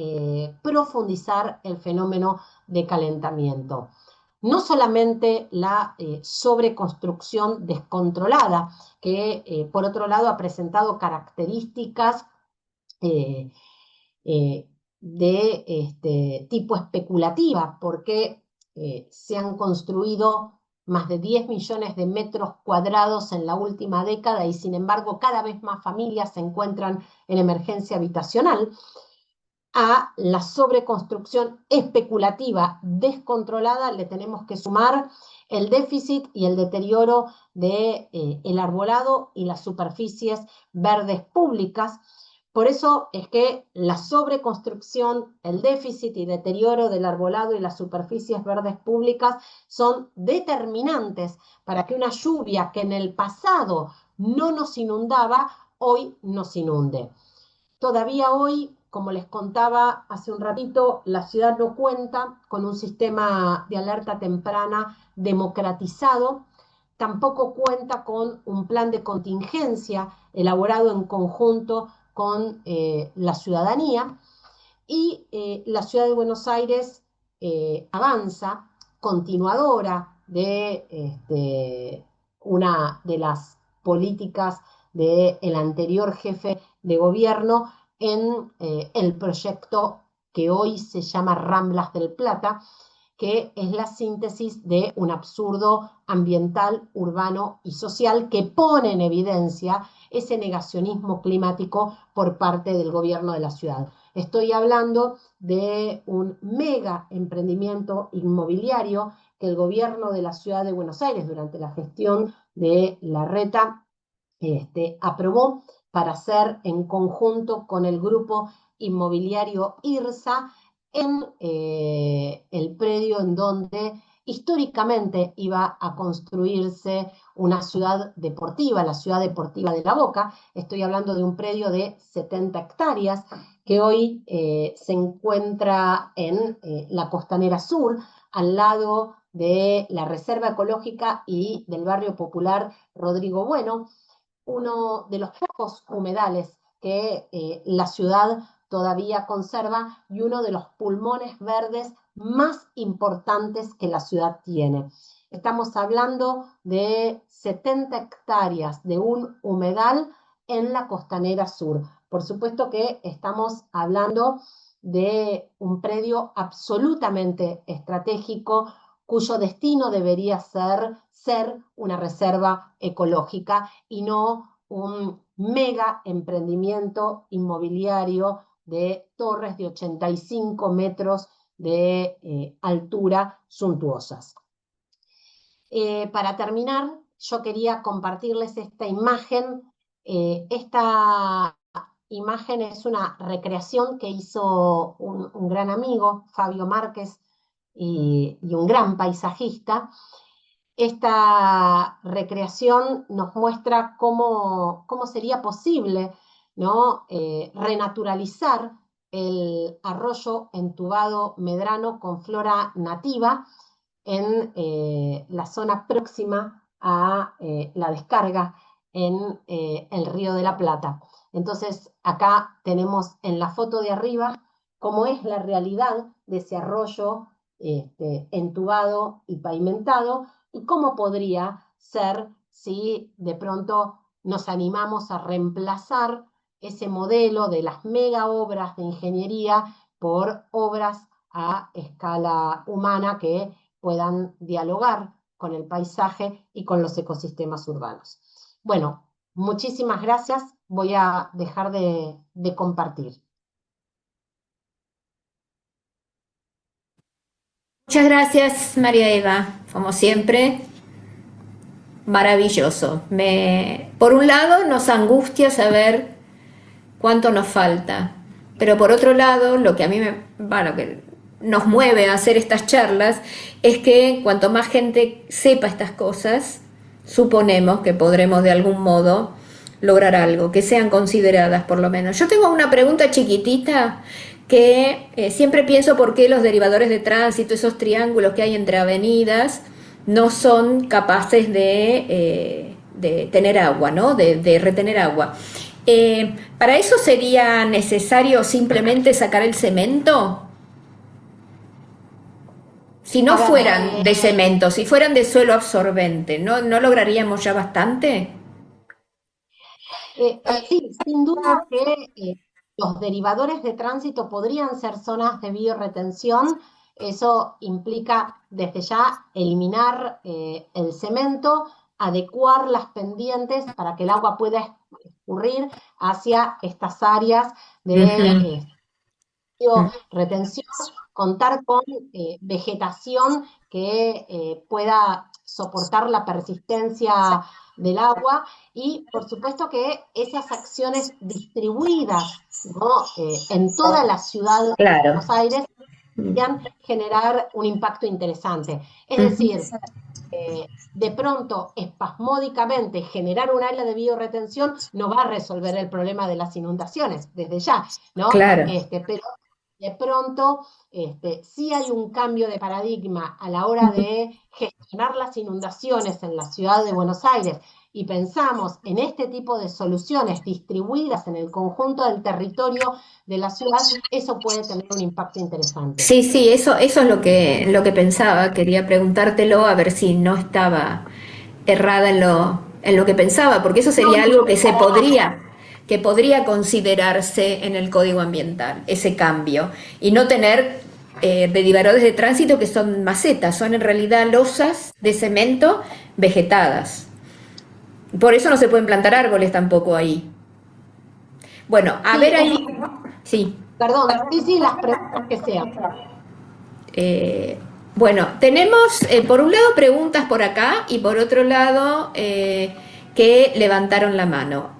profundizar el fenómeno de calentamiento. No solamente la sobreconstrucción descontrolada, que por otro lado ha presentado características eh, de tipo especulativa, porque se han construido más de 10 millones de metros cuadrados en la última década y sin embargo cada vez más familias se encuentran en emergencia habitacional. A la sobreconstrucción especulativa descontrolada le tenemos que sumar el déficit y el deterioro del arbolado y las superficies verdes públicas. Por eso es que la sobreconstrucción, el déficit y deterioro del arbolado y las superficies verdes públicas son determinantes para que una lluvia que en el pasado no nos inundaba, hoy nos inunde. Todavía hoy, como les contaba hace un ratito, la ciudad no cuenta con un sistema de alerta temprana democratizado, tampoco cuenta con un plan de contingencia elaborado en conjunto con la ciudadanía, y la ciudad de Buenos Aires avanza, continuadora de una de las políticas del anterior jefe de gobierno en el proyecto que hoy se llama Ramblas del Plata, que es la síntesis de un absurdo ambiental, urbano y social que pone en evidencia ese negacionismo climático por parte del gobierno de la ciudad. Estoy hablando de un mega emprendimiento inmobiliario que el gobierno de la ciudad de Buenos Aires, durante la gestión de Larreta, aprobó para hacer en conjunto con el grupo inmobiliario IRSA en el predio en donde históricamente iba a construirse una ciudad deportiva, la ciudad deportiva de La Boca. Estoy hablando de un predio de 70 hectáreas que hoy se encuentra en la Costanera Sur, al lado de la Reserva Ecológica y del barrio popular Rodrigo Bueno. uno de los pocos humedales que la ciudad todavía conserva y uno de los pulmones verdes más importantes que la ciudad tiene. Estamos hablando de 70 hectáreas de un humedal en la Costanera Sur. Por supuesto que estamos hablando de un predio absolutamente estratégico cuyo destino debería ser una reserva ecológica y no un mega emprendimiento inmobiliario de torres de 85 metros de altura suntuosas. Para terminar, yo quería compartirles esta imagen. Esta imagen es una recreación que hizo un gran amigo, Fabio Márquez, y un gran paisajista. Esta recreación nos muestra cómo sería posible, ¿no? Renaturalizar el arroyo entubado Medrano con flora nativa en la zona próxima a la descarga en el Río de la Plata. Entonces, acá tenemos en la foto de arriba cómo es la realidad de ese arroyo entubado y pavimentado, y cómo podría ser si de pronto nos animamos a reemplazar ese modelo de las mega obras de ingeniería por obras a escala humana que puedan dialogar con el paisaje y con los ecosistemas urbanos. Bueno, muchísimas gracias. Voy a dejar de compartir. Muchas gracias, María Eva. Como siempre, maravilloso. Por un lado, nos angustia saber cuánto nos falta, pero por otro lado, lo que a mí lo que nos mueve a hacer estas charlas es que cuanto más gente sepa estas cosas, suponemos que podremos de algún modo lograr algo, que sean consideradas por lo menos. Yo tengo una pregunta chiquitita que siempre pienso por qué los derivadores de tránsito, esos triángulos que hay entre avenidas, no son capaces de tener agua, ¿no? de retener agua. ¿Para eso sería necesario simplemente sacar el cemento? Si no fueran de cemento, si fueran de suelo absorbente, ¿no lograríamos ya bastante? Sí, sin duda que los derivadores de tránsito podrían ser zonas de bioretención. Eso implica desde ya eliminar el cemento, adecuar las pendientes para que el agua pueda escurrir hacia estas áreas de retención, contar con vegetación que pueda soportar la persistencia del agua y por supuesto que esas acciones distribuidas, ¿no? En toda la ciudad de Buenos Aires podrían generar un impacto interesante. Es decir, de pronto, espasmódicamente, generar un área de bioretención no va a resolver el problema de las inundaciones, desde ya, ¿no? Claro. Pero de pronto sí hay un cambio de paradigma a la hora de gestionar las inundaciones en la ciudad de Buenos Aires y pensamos en este tipo de soluciones distribuidas en el conjunto del territorio de la ciudad, eso puede tener un impacto interesante. Sí, eso es lo que pensaba. Quería preguntártelo a ver si no estaba errada en lo que pensaba, porque eso sería algo que podría considerarse en el Código Ambiental, ese cambio, y no tener derivadores de tránsito que son macetas, son en realidad losas de cemento vegetadas. Por eso no se pueden plantar árboles tampoco ahí. Bueno, a ver ahí. Sí. Perdón, sí, las preguntas que sean. Bueno, tenemos por un lado preguntas por acá y por otro lado que levantaron la mano.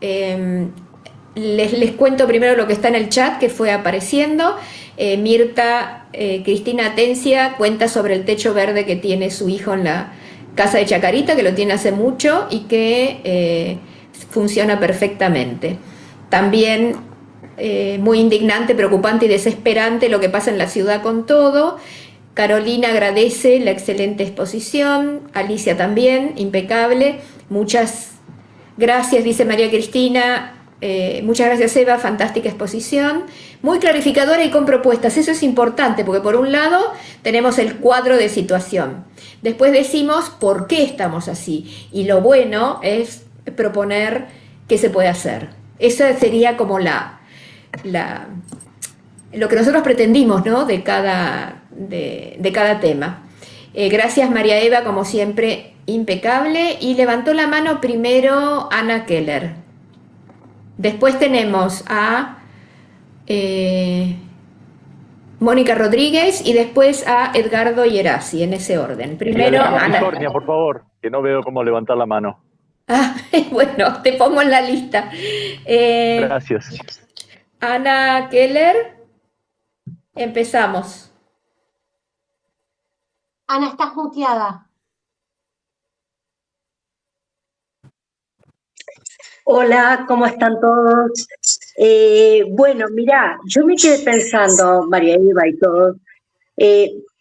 Les cuento primero lo que está en el chat que fue apareciendo. Mirta Cristina Atencia cuenta sobre el techo verde que tiene su hijo en la casa de Chacarita, que lo tiene hace mucho y que funciona perfectamente. También muy indignante, preocupante y desesperante lo que pasa en la ciudad con todo. Carolina agradece la excelente exposición, Alicia también, impecable, muchas Gracias, dice María Cristina. Muchas gracias, Eva. Fantástica exposición. Muy clarificadora y con propuestas. Eso es importante porque por un lado tenemos el cuadro de situación. Después decimos por qué estamos así. Y lo bueno es proponer qué se puede hacer. Esa sería como lo que nosotros pretendimos, ¿no? de cada tema. Gracias, María Eva, como siempre, impecable. Y levantó la mano primero Ana Keller. Después tenemos a Mónica Rodríguez y después a Edgardo Gerasi, en ese orden. Primero, Ana. California, por favor, que no veo cómo levantar la mano. Ah, bueno, te pongo en la lista. Gracias. Ana Keller, empezamos. Ana, estás muteada. Hola, ¿cómo están todos? Bueno, mirá, yo me quedé pensando, María Eva y todos,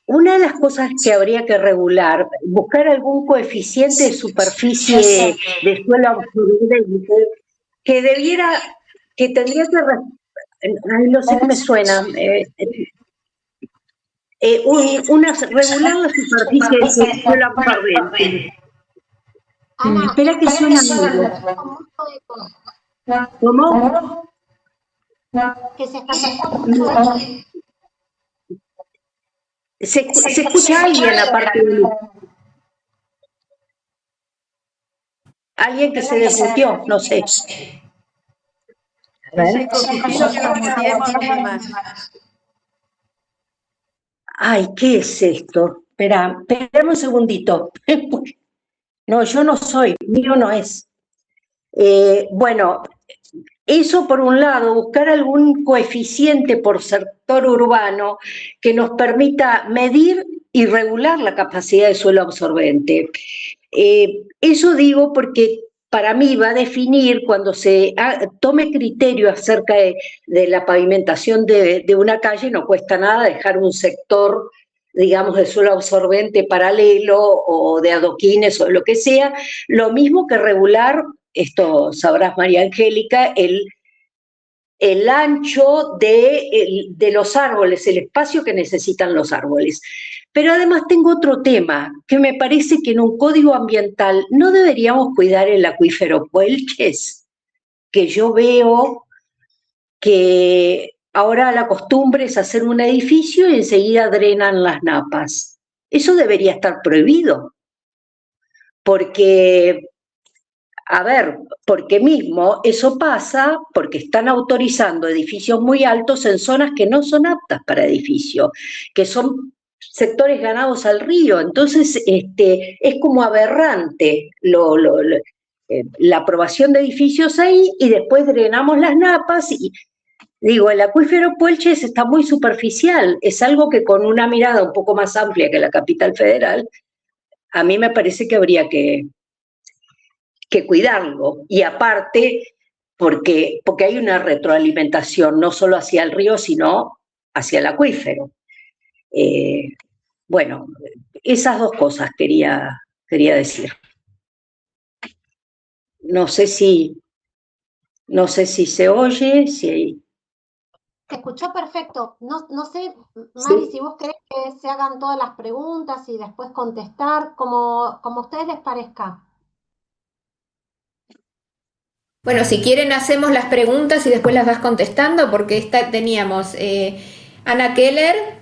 una de las cosas que habría que regular, buscar algún coeficiente de superficie de suelo absorbente que debiera, que tendría que, ay, no sé qué me suena, regular la superficie de suelo absorbente. Ana, Espera que suena algo. ¿Cómo? Que se está escuchando. Se escucha alguien aparte de mí. Alguien que se desmuteó, no sé. A ver. Chicos, sugiero que nos muteemos los demás. Ay, ¿qué es esto? Espera un segundito. No, yo no soy, mío no es. Bueno, eso por un lado, buscar algún coeficiente por sector urbano que nos permita medir y regular la capacidad de suelo absorbente. Eso digo porque para mí va a definir cuando se tome criterio acerca de la pavimentación de una calle, no cuesta nada dejar un sector, digamos, de suelo absorbente paralelo o de adoquines o lo que sea, lo mismo que regular, esto sabrás María Angélica, el ancho de los árboles, el espacio que necesitan los árboles. Pero además tengo otro tema, que me parece que en un código ambiental no deberíamos cuidar el acuífero Puelches, que yo veo que ahora la costumbre es hacer un edificio y enseguida drenan las napas. Eso debería estar prohibido, porque a ver, porque mismo eso pasa porque están autorizando edificios muy altos en zonas que no son aptas para edificios, que son sectores ganados al río. Entonces, es como aberrante la aprobación de edificios ahí y después drenamos las napas y digo, el acuífero Puelches está muy superficial, es algo que con una mirada un poco más amplia que la capital federal, a mí me parece que habría que cuidarlo. Y aparte, porque hay una retroalimentación, no solo hacia el río, sino hacia el acuífero. Bueno, esas dos cosas quería decir. No sé si se oye, si hay... Se escuchó perfecto. No sé, Mari, ¿Sí? si vos querés que se hagan todas las preguntas y después contestar, como a ustedes les parezca. Bueno, si quieren hacemos las preguntas y después las vas contestando, porque teníamos Ana Keller,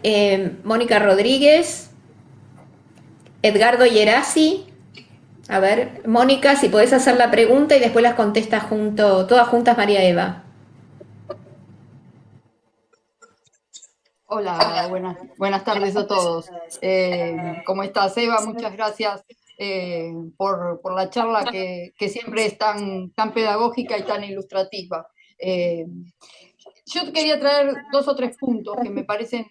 Mónica Rodríguez, Edgardo Gerasi. A ver, Mónica, si podés hacer la pregunta y después las contesta todas juntas María Eva. Hola, buenas tardes a todos. ¿Cómo estás, Eva? Muchas gracias por la charla que siempre es tan pedagógica y tan ilustrativa. Yo quería traer 2 o 3 puntos que me parecen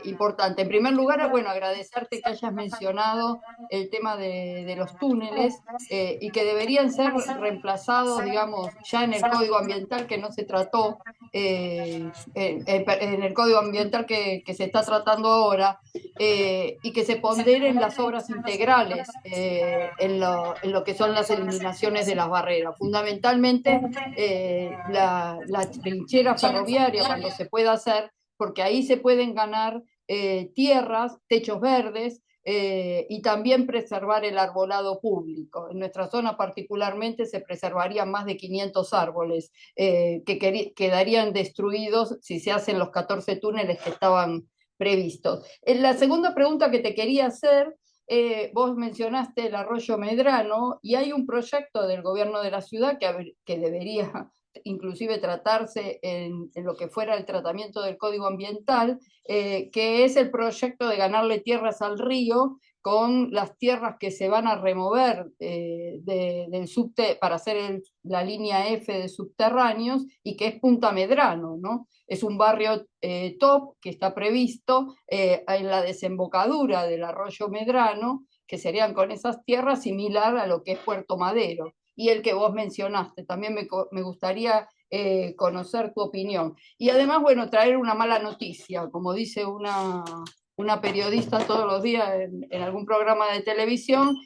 importantes. En primer lugar, bueno, agradecerte que hayas mencionado el tema de los túneles y que deberían ser reemplazados, digamos, ya en el Código Ambiental que no se trató, en el Código Ambiental que se está tratando ahora, y que se ponderen las obras integrales en lo que son las eliminaciones de las barreras. Fundamentalmente, la trinchera ferroviaria, cuando se pueda hacer, porque ahí se pueden ganar tierras, techos verdes, y también preservar el arbolado público. En nuestra zona particularmente se preservarían más de 500 árboles que quedarían destruidos si se hacen los 14 túneles que estaban previstos. La segunda pregunta que te quería hacer, vos mencionaste el arroyo Medrano y hay un proyecto del gobierno de la ciudad que debería inclusive tratarse en lo que fuera el tratamiento del Código Ambiental, que es el proyecto de ganarle tierras al río con las tierras que se van a remover del subte para hacer la línea F de subterráneos y que es Punta Medrano, ¿no? Es un barrio top que está previsto en la desembocadura del arroyo Medrano, que serían con esas tierras similar a lo que es Puerto Madero. Y el que vos mencionaste, también me gustaría conocer tu opinión. Y además, bueno, traer una mala noticia, como dice una periodista todos los días en algún programa de televisión.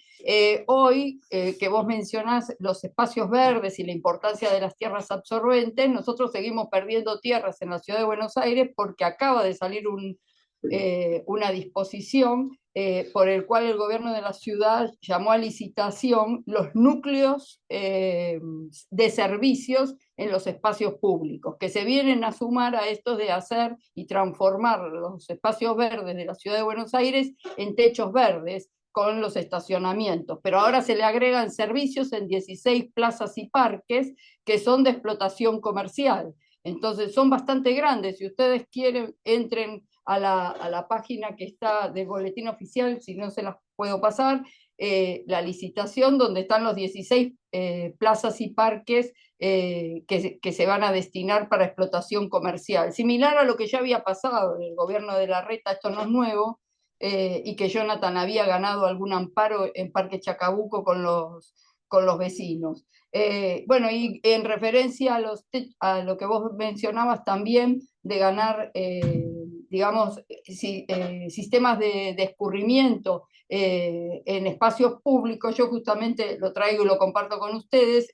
Hoy, que vos mencionás los espacios verdes y la importancia de las tierras absorbentes, nosotros seguimos perdiendo tierras en la ciudad de Buenos Aires porque acaba de salir una disposición por el cual el gobierno de la ciudad llamó a licitación los núcleos de servicios en los espacios públicos, que se vienen a sumar a estos de hacer y transformar los espacios verdes de la ciudad de Buenos Aires en techos verdes con los estacionamientos, pero ahora se le agregan servicios en 16 plazas y parques que son de explotación comercial. Entonces son bastante grandes. Si ustedes quieren, entren a la página que está del boletín oficial, si no se las puedo pasar, la licitación donde están los 16 plazas y parques que se van a destinar para explotación comercial. Similar a lo que ya había pasado en el gobierno de Larreta, esto no es nuevo, y que Jonathan había ganado algún amparo en Parque Chacabuco con los vecinos. Bueno, y en referencia a lo que vos mencionabas también de ganar, digamos, sistemas de escurrimiento en espacios públicos, yo justamente lo traigo y lo comparto con ustedes,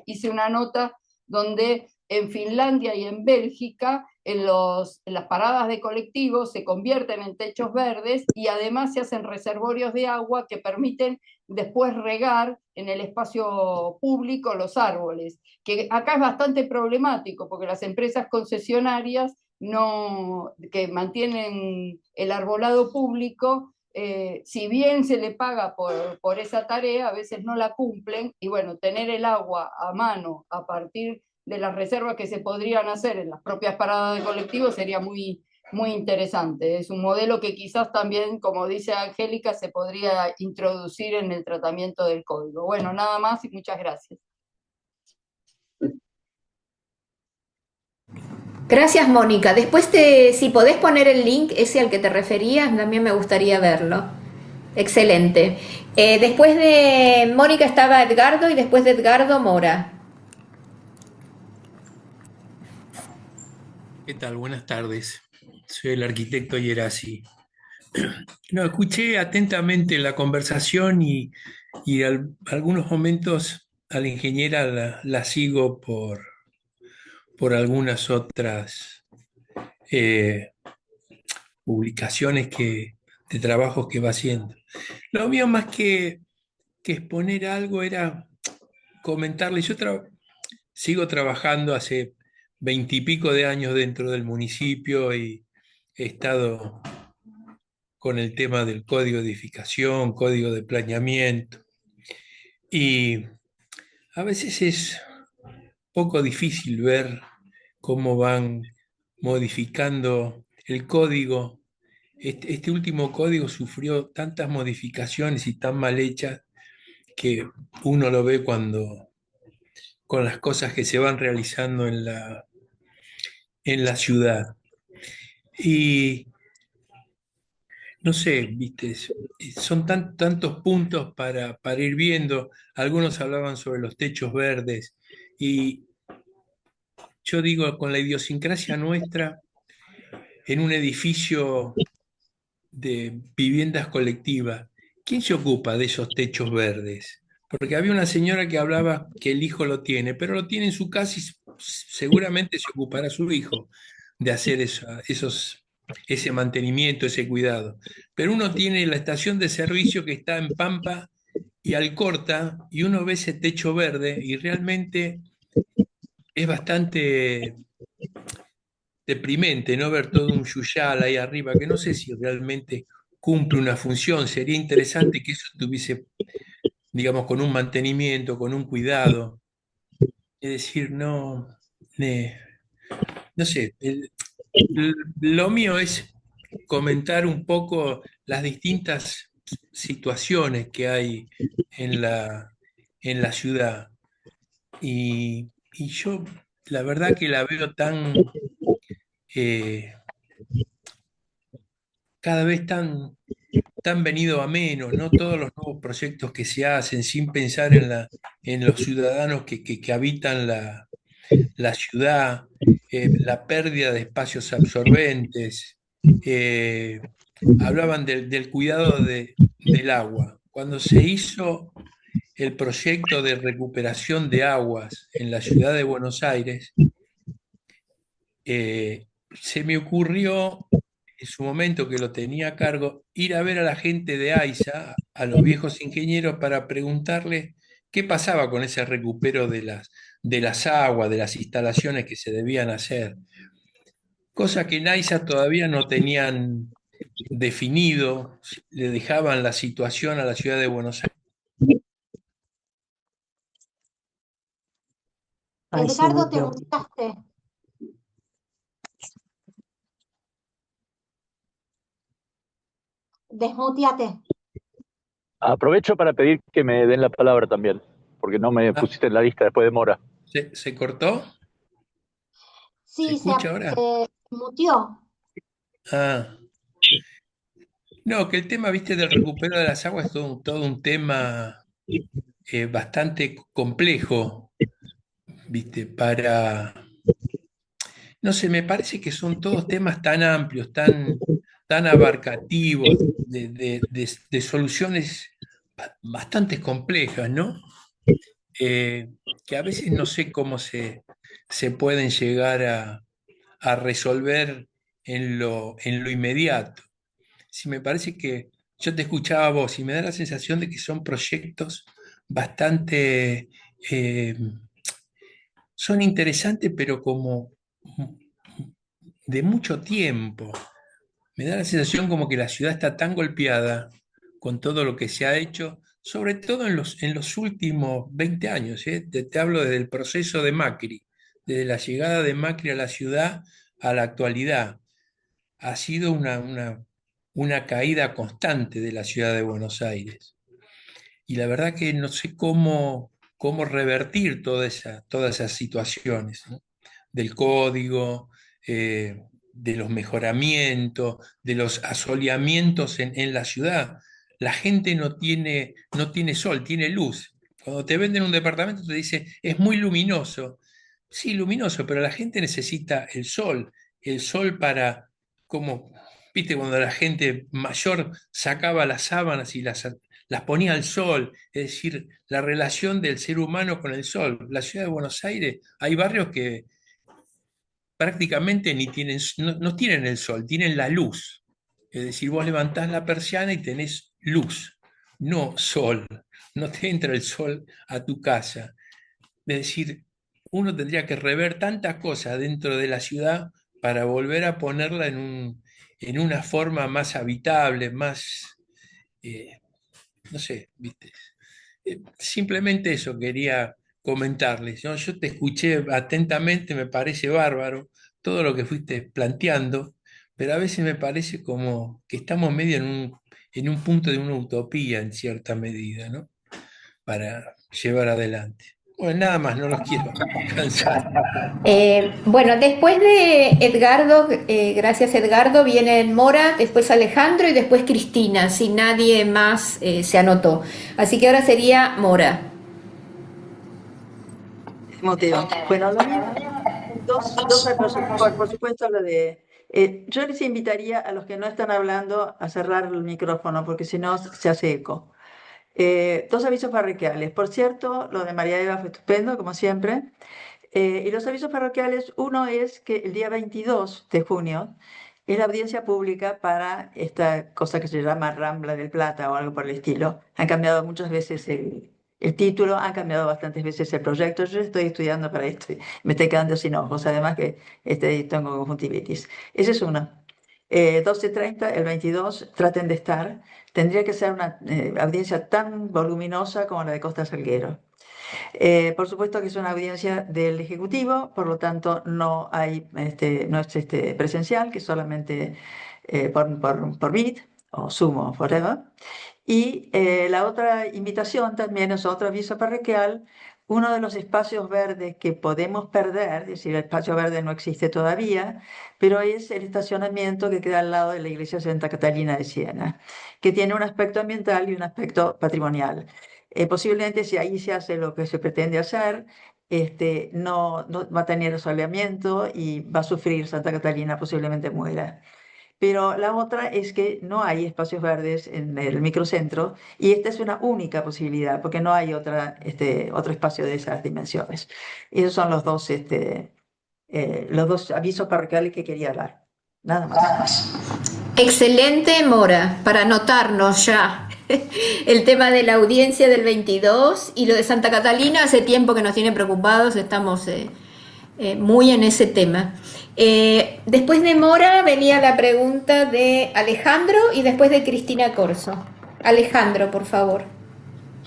hice una nota donde en Finlandia y en Bélgica, en las paradas de colectivos se convierten en techos verdes y además se hacen reservorios de agua que permiten después regar en el espacio público los árboles, que acá es bastante problemático porque las empresas concesionarias que mantienen el arbolado público, si bien se le paga por esa tarea, a veces no la cumplen, y bueno, tener el agua a mano a partir de las reservas que se podrían hacer en las propias paradas de colectivos sería muy, muy interesante. Es un modelo que quizás también, como dice Angélica, se podría introducir en el tratamiento del código. Bueno, nada más y muchas gracias. Gracias, Mónica. Después, si podés poner el link ese al que te referías, también me gustaría verlo. Excelente. Después de Mónica estaba Edgardo y después de Edgardo, Mora. ¿Qué tal? Buenas tardes. Soy el arquitecto Yerasi. No, escuché atentamente la conversación y algunos momentos a la ingeniera la sigo por algunas otras eh, publicaciones de trabajos que va haciendo. Lo mío más que exponer algo era comentarle. Yo sigo trabajando hace 20 y pico de años dentro del municipio y he estado con el tema del código de edificación, código de planeamiento. Y a veces es poco difícil ver cómo van modificando el código. Este último código sufrió tantas modificaciones y tan mal hechas que uno lo ve con las cosas que se van realizando en la ciudad. Y no sé, viste, son tantos puntos para ir viendo. Algunos hablaban sobre los techos verdes y yo digo, con la idiosincrasia nuestra, en un edificio de viviendas colectivas, ¿quién se ocupa de esos techos verdes? Porque había una señora que hablaba que el hijo lo tiene, pero lo tiene en su casa y seguramente se ocupará su hijo de hacer ese mantenimiento, ese cuidado. Pero uno tiene la estación de servicio que está en Pampa y Alcorta, y uno ve ese techo verde y realmente es bastante deprimente no ver todo un yuyal ahí arriba, que no sé si realmente cumple una función. Sería interesante que eso estuviese, digamos, con un mantenimiento, con un cuidado. Es decir, eh, no sé, lo mío es comentar un poco las distintas situaciones que hay en la ciudad. Y yo, la verdad que la veo eh, cada vez tan venido a menos, ¿no? Todos los nuevos proyectos que se hacen sin pensar en los ciudadanos que habitan la ciudad, la pérdida de espacios absorbentes. eh, Hablaban del cuidado del agua. Cuando se hizo el proyecto de recuperación de aguas en la ciudad de Buenos Aires, se me ocurrió en su momento que lo tenía a cargo, ir a ver a la gente de AISA, a los viejos ingenieros, para preguntarles qué pasaba con ese recupero de las aguas, de las instalaciones que se debían hacer. Cosa que en AISA todavía no tenían definido, le dejaban la situación a la ciudad de Buenos Aires. Ay, se Edgardo, te murió. muteaste. Desmuteate. Aprovecho para pedir que me den la palabra también, porque no me Ah, pusiste en la lista después de Mora. ¿se cortó? ¿Se Sí, escucha ahora? se muteó. Ah. No, que el tema, viste, del recupero de las aguas es todo un tema bastante complejo, viste, no sé, me parece que son todos temas tan amplios, tan abarcativos, de soluciones bastante complejas, ¿no? Eh, que a veces no sé cómo se pueden llegar a resolver en lo inmediato. Sí, me parece que yo te escuchaba a vos y me da la sensación de que son proyectos bastante, son interesantes, pero como de mucho tiempo. Me da la sensación como que la ciudad está tan golpeada con todo lo que se ha hecho, sobre todo en los últimos 20 años, ¿eh? Te hablo desde el proceso de Macri, desde la llegada de Macri a la ciudad a la actualidad. Ha sido una caída constante de la ciudad de Buenos Aires. Y la verdad que no sé cómo revertir todas esas situaciones, ¿no? Del código, de los mejoramientos, de los asoleamientos en la ciudad. La gente no tiene sol, tiene luz. Cuando te venden un departamento te dice, es muy luminoso. Sí, luminoso, pero la gente necesita el sol para, como, viste, cuando la gente mayor sacaba las sábanas y las ponía al sol, es decir, la relación del ser humano con el sol. La ciudad de Buenos Aires, hay barrios que prácticamente no tienen el sol, tienen la luz. Es decir, vos levantás la persiana y tenés luz, no sol. No te entra el sol a tu casa. Es decir, uno tendría que rever tantas cosas dentro de la ciudad para volver a ponerla en una forma más habitable, más, no sé, ¿viste? Simplemente eso quería comentarles, ¿no? Yo te escuché atentamente, me parece bárbaro todo lo que fuiste planteando, pero a veces me parece como que estamos medio en un punto de una utopía en cierta medida, ¿no? Para llevar adelante. Pues nada más, no los quiero cansar. Bueno, después de Edgardo, gracias Edgardo, vienen Mora, después Alejandro y después Cristina, si nadie más se anotó. Así que ahora sería Mora. Timoteo. Bueno, lo mío, dos cosas. Por supuesto, lo de... yo les invitaría a los que no están hablando a cerrar el micrófono, porque si no se hace eco. Dos avisos parroquiales. Por cierto, lo de María Eva fue estupendo, como siempre. Y los avisos parroquiales, uno es que el día 22 de junio es la audiencia pública para esta cosa que se llama Rambla del Plata o algo por el estilo. Han cambiado muchas veces el título, han cambiado bastantes veces el proyecto. Yo estoy estudiando para esto y me estoy quedando sin ojos, además que tengo conjuntivitis. Ese es uno. 12:30, el 22, traten de estar. Tendría que ser una audiencia tan voluminosa como la de Costa Salguero. Por supuesto que es una audiencia del Ejecutivo, por lo tanto no es presencial, que es solamente por Meet o Zoom o whatever. Y la otra invitación también es otro aviso parroquial. Uno de los espacios verdes que podemos perder, es decir, el espacio verde no existe todavía, pero es el estacionamiento que queda al lado de la iglesia Santa Catalina de Siena, que tiene un aspecto ambiental y un aspecto patrimonial. Posiblemente si ahí se hace lo que se pretende hacer, no va a tener asoleamiento y va a sufrir Santa Catalina, posiblemente muera. Pero la otra es que no hay espacios verdes en el microcentro y esta es una única posibilidad porque no hay otro espacio de esas dimensiones. Esos son los dos avisos parroquiales que quería dar. Nada más. Excelente, Mora, para anotarnos ya el tema de la audiencia del 22 y lo de Santa Catalina, hace tiempo que nos tiene preocupados, estamos muy en ese tema. Después de Mora venía la pregunta de Alejandro y después de Cristina Corso. Alejandro, por favor.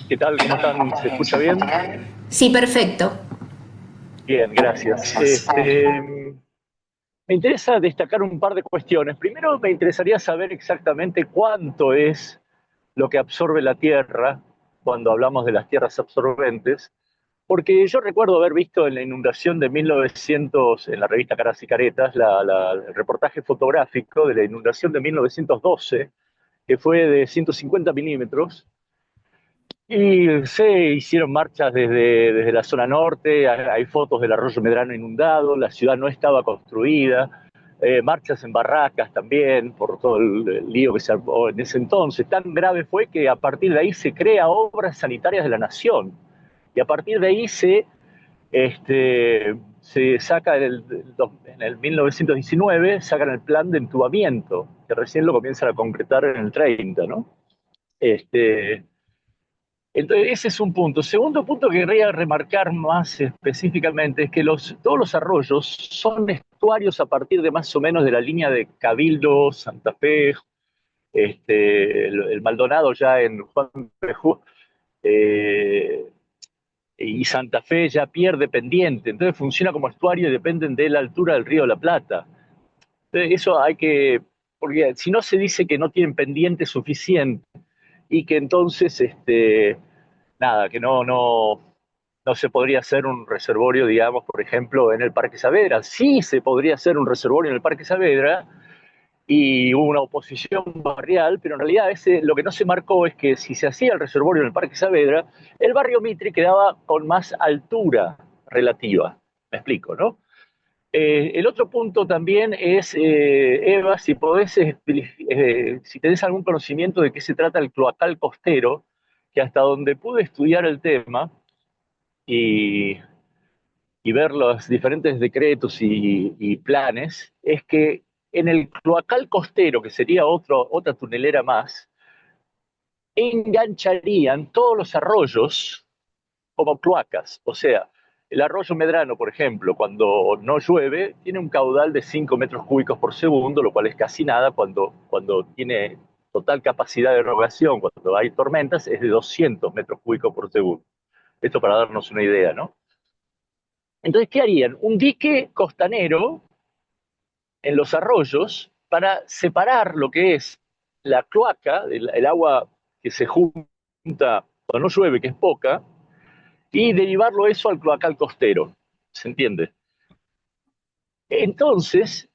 ¿Qué tal? ¿Cómo están? ¿Se escucha bien? Sí, perfecto. Bien, gracias. Me interesa destacar un par de cuestiones. Primero, me interesaría saber exactamente cuánto es lo que absorbe la Tierra cuando hablamos de las tierras absorbentes, porque yo recuerdo haber visto en la inundación de 1900, en la revista Caras y Caretas, el reportaje fotográfico de la inundación de 1912, que fue de 150 milímetros, y se hicieron marchas desde la zona norte, hay fotos del arroyo Medrano inundado, la ciudad no estaba construida, marchas en barracas también, por todo el lío que se armó en ese entonces. Tan grave fue que a partir de ahí se crea Obras Sanitarias de la Nación, y a partir de ahí se saca en el 1919, sacan el plan de entubamiento, que recién lo comienzan a concretar en el 30, ¿no? Entonces, ese es un punto. Segundo punto que quería remarcar más específicamente es que todos los arroyos son estuarios a partir de más o menos de la línea de Cabildo, Santa Fe, el Maldonado ya en Juan Pejú, y Santa Fe ya pierde pendiente. Entonces funciona como estuario y dependen de la altura del río de la Plata. Entonces, eso porque si no se dice que no tienen pendiente suficiente y que entonces nada, que no se podría hacer un reservorio, digamos, por ejemplo, en el Parque Saavedra. Sí se podría hacer un reservorio en el Parque Saavedra y hubo una oposición barrial, pero en realidad lo que no se marcó es que si se hacía el reservorio en el Parque Saavedra, el barrio Mitre quedaba con más altura relativa. Me explico, ¿no? El otro punto también es, Eva, si podés, si tenés algún conocimiento de qué se trata el cloacal costero, que hasta donde pude estudiar el tema y, y ver los diferentes decretos y planes, es que en el cloacal costero, que sería otra tunelera más, engancharían todos los arroyos como cloacas. O sea, el arroyo Medrano, por ejemplo, cuando no llueve, tiene un caudal de 5 metros cúbicos por segundo, lo cual es casi nada cuando tiene total capacidad de erogación, cuando hay tormentas, es de 200 metros cúbicos por segundo. Esto para darnos una idea, ¿no? Entonces, ¿qué harían? Un dique costanero en los arroyos para separar lo que es la cloaca, el agua que se junta cuando no llueve, que es poca, y derivarlo eso al cloacal costero. ¿Se entiende? Entonces,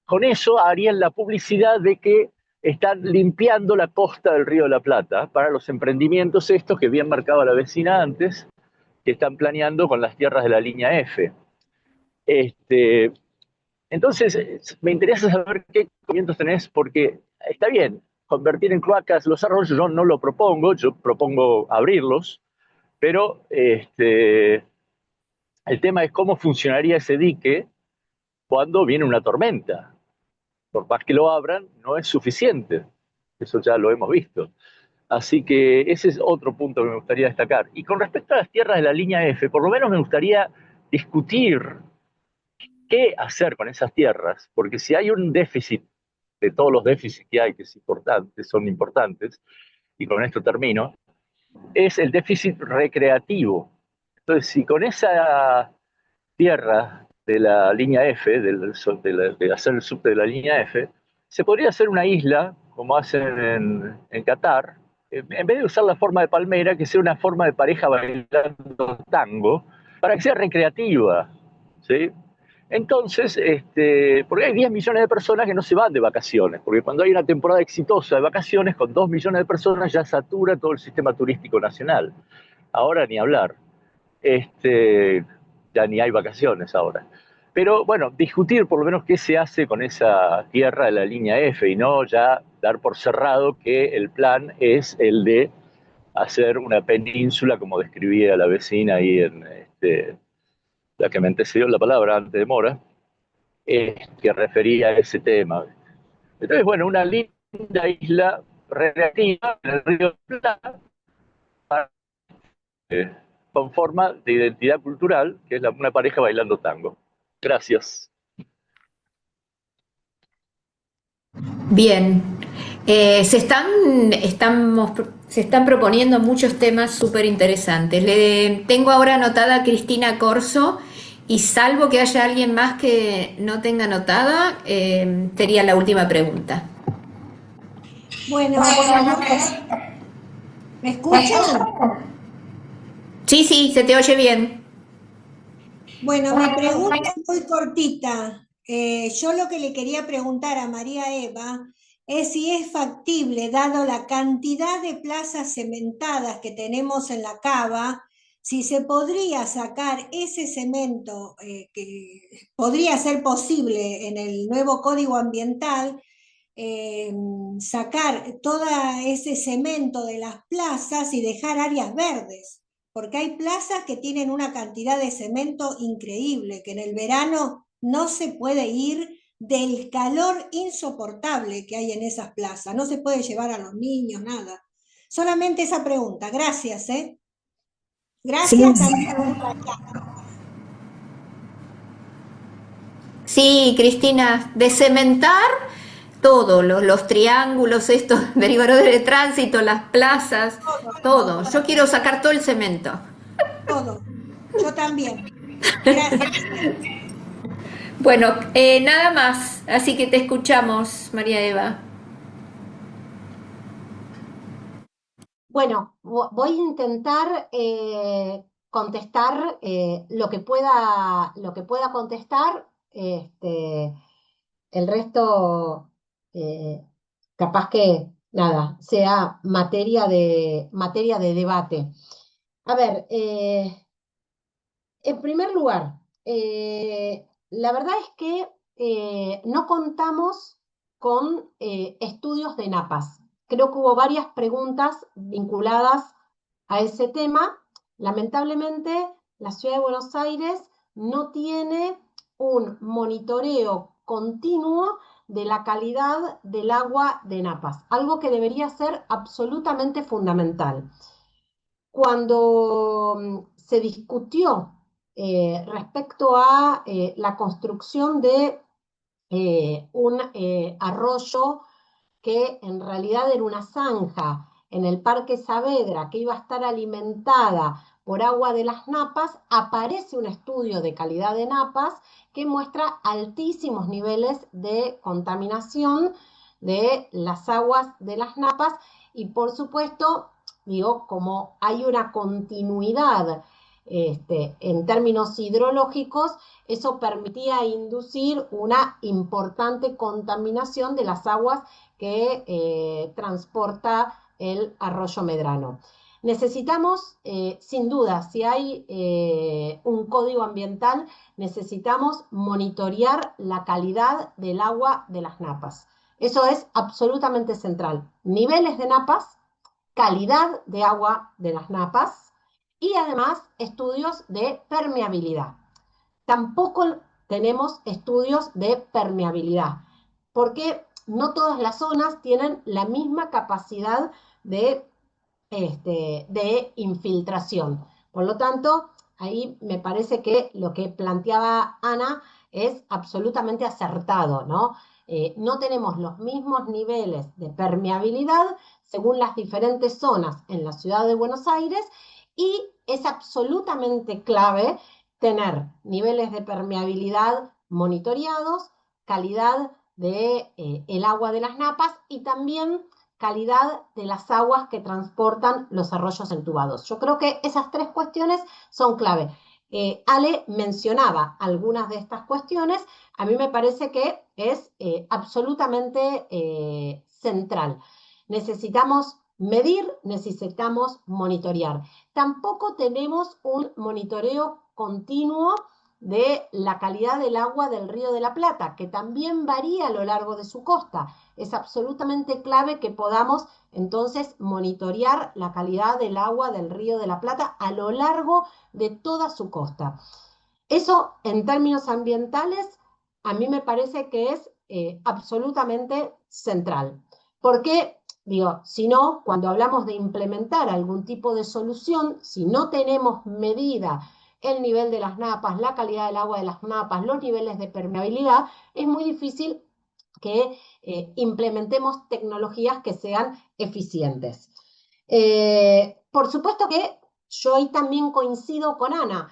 con eso harían la publicidad de que están limpiando la costa del Río de la Plata para los emprendimientos estos que bien marcaba la vecina antes, que están planeando con las tierras de la línea F. Entonces, me interesa saber qué conocimientos tenés, porque está bien, convertir en cloacas los arroyos, yo no lo propongo, yo propongo abrirlos, pero el tema es cómo funcionaría ese dique cuando viene una tormenta. Por más que lo abran, no es suficiente. Eso ya lo hemos visto. Así que ese es otro punto que me gustaría destacar. Y con respecto a las tierras de la línea F, por lo menos me gustaría discutir qué hacer con esas tierras, porque si hay un déficit de todos los déficits que hay, que es importante, son importantes, y con esto termino, es el déficit recreativo. Entonces, si con esa tierra de la línea F, de hacer el subte de la línea F, se podría hacer una isla, como hacen en Qatar, en vez de usar la forma de palmera, que sea una forma de pareja bailando tango, para que sea recreativa, ¿sí? Entonces, porque hay 10 millones de personas que no se van de vacaciones, porque cuando hay una temporada exitosa de vacaciones, con 2 millones de personas ya satura todo el sistema turístico nacional. Ahora ni hablar. Ya ni hay vacaciones ahora. Pero bueno, discutir por lo menos qué se hace con esa tierra de la línea F y no ya dar por cerrado que el plan es el de hacer una península, como describía la vecina ahí la que me antecedió la palabra antes de Mora, que refería a ese tema. Entonces, bueno, una linda isla recreativa en el río Plata, eh, con forma de identidad cultural, que es una pareja bailando tango. Gracias. Bien, se están proponiendo muchos temas súper interesantes. Le tengo ahora anotada a Cristina Corso y salvo que haya alguien más que no tenga anotada, sería la última pregunta. Bueno, ¿me escuchan? Sí, sí, se te oye bien. Bueno, mi pregunta es muy cortita. Yo lo que le quería preguntar a María Eva es si es factible, dado la cantidad de plazas cementadas que tenemos en la cava, si se podría sacar ese cemento, que podría ser posible en el nuevo Código Ambiental, sacar todo ese cemento de las plazas y dejar áreas verdes, porque hay plazas que tienen una cantidad de cemento increíble, que en el verano no se puede ir del calor insoportable que hay en esas plazas, no se puede llevar a los niños, nada. Solamente esa pregunta, gracias, ¿eh? Gracias también. Sí, Cristina, de cementar todo, los triángulos, estos derivadores de tránsito, las plazas, todo. Yo quiero sacar todo el cemento. Todo. Yo también. Gracias. Bueno, nada más, así que te escuchamos, María Eva. Bueno, voy a intentar contestar lo que pueda contestar. El resto, capaz que nada, sea materia de debate. A ver, en primer lugar, la verdad es que no contamos con estudios de NAPAS. Creo que hubo varias preguntas vinculadas a ese tema. Lamentablemente, la Ciudad de Buenos Aires no tiene un monitoreo continuo de la calidad del agua de NAPAS, algo que debería ser absolutamente fundamental. Cuando se discutió respecto a la construcción de un arroyo que en realidad era una zanja en el Parque Saavedra que iba a estar alimentada por agua de las napas, aparece un estudio de calidad de napas que muestra altísimos niveles de contaminación de las aguas de las napas y por supuesto digo, como hay una continuidad en términos hidrológicos, eso permitía inducir una importante contaminación de las aguas que transporta el arroyo Medrano. Necesitamos, sin duda, si hay un código ambiental, necesitamos monitorear la calidad del agua de las napas. Eso es absolutamente central. Niveles de napas, calidad de agua de las napas y además estudios de permeabilidad. Tampoco tenemos estudios de permeabilidad, porque no todas las zonas tienen la misma capacidad de infiltración. Por lo tanto, ahí me parece que lo que planteaba Ana es absolutamente acertado, ¿no? No tenemos los mismos niveles de permeabilidad según las diferentes zonas en la ciudad de Buenos Aires y es absolutamente clave tener niveles de permeabilidad monitoreados, calidad de el agua de las napas y también calidad de las aguas que transportan los arroyos entubados. Yo creo que esas tres cuestiones son clave. Ale mencionaba algunas de estas cuestiones, a mí me parece que es absolutamente central. Necesitamos medir, necesitamos monitorear. Tampoco tenemos un monitoreo continuo de la calidad del agua del Río de la Plata, que también varía a lo largo de su costa. Es absolutamente clave que podamos entonces monitorear la calidad del agua del Río de la Plata a lo largo de toda su costa. Eso, en términos ambientales, a mí me parece que es absolutamente central. Porque, digo, si no, cuando hablamos de implementar algún tipo de solución, si no tenemos medida el nivel de las napas, la calidad del agua de las napas, los niveles de permeabilidad, es muy difícil que implementemos tecnologías que sean eficientes. Por supuesto que yo ahí también coincido con Ana.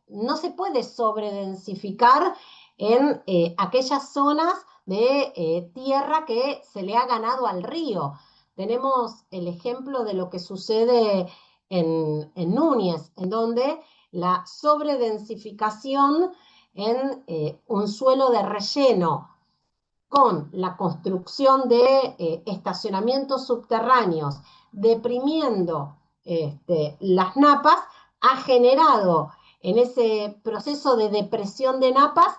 No se puede sobredensificar en aquellas zonas de tierra que se le ha ganado al río. Tenemos el ejemplo de lo que sucede en Núñez, en donde la sobredensificación en un suelo de relleno con la construcción de estacionamientos subterráneos, deprimiendo las napas, ha generado en ese proceso de depresión de napas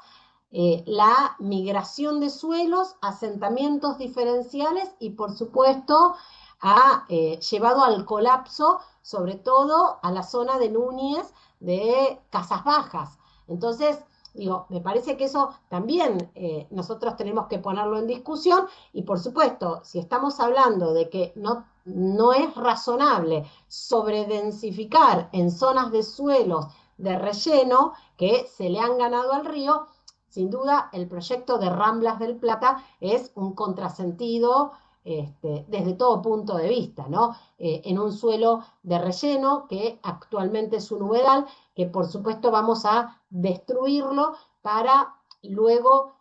la migración de suelos, asentamientos diferenciales y por supuesto ha llevado al colapso, sobre todo a la zona de Núñez de Casas Bajas. Entonces, digo, me parece que eso también nosotros tenemos que ponerlo en discusión y por supuesto, si estamos hablando de que no es razonable sobredensificar en zonas de suelos de relleno que se le han ganado al río, sin duda el proyecto de Ramblas del Plata es un contrasentido desde todo punto de vista, ¿no? En un suelo de relleno que actualmente es un humedal, que por supuesto vamos a destruirlo para luego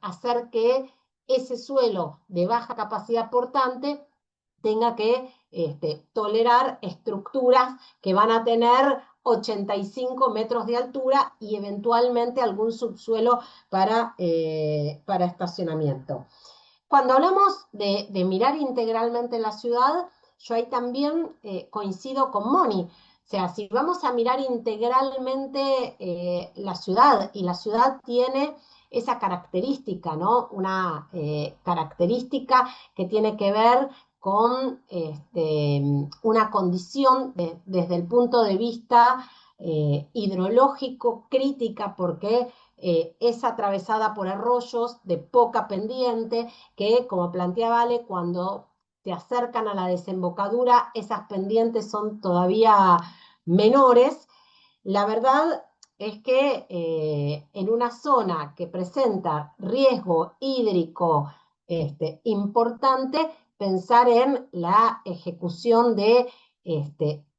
hacer que ese suelo de baja capacidad portante tenga que tolerar estructuras que van a tener 85 metros de altura y eventualmente algún subsuelo para estacionamiento. Cuando hablamos de mirar integralmente la ciudad, yo ahí también coincido con Moni. O sea, si vamos a mirar integralmente la ciudad, y la ciudad tiene esa característica, ¿no? Una característica que tiene que ver con una condición desde el punto de vista hidrológico crítica, porque es atravesada por arroyos de poca pendiente, que, como planteaba Ale, cuando se acercan a la desembocadura, esas pendientes son todavía menores. La verdad es que en una zona que presenta riesgo hídrico importante, pensar en la ejecución de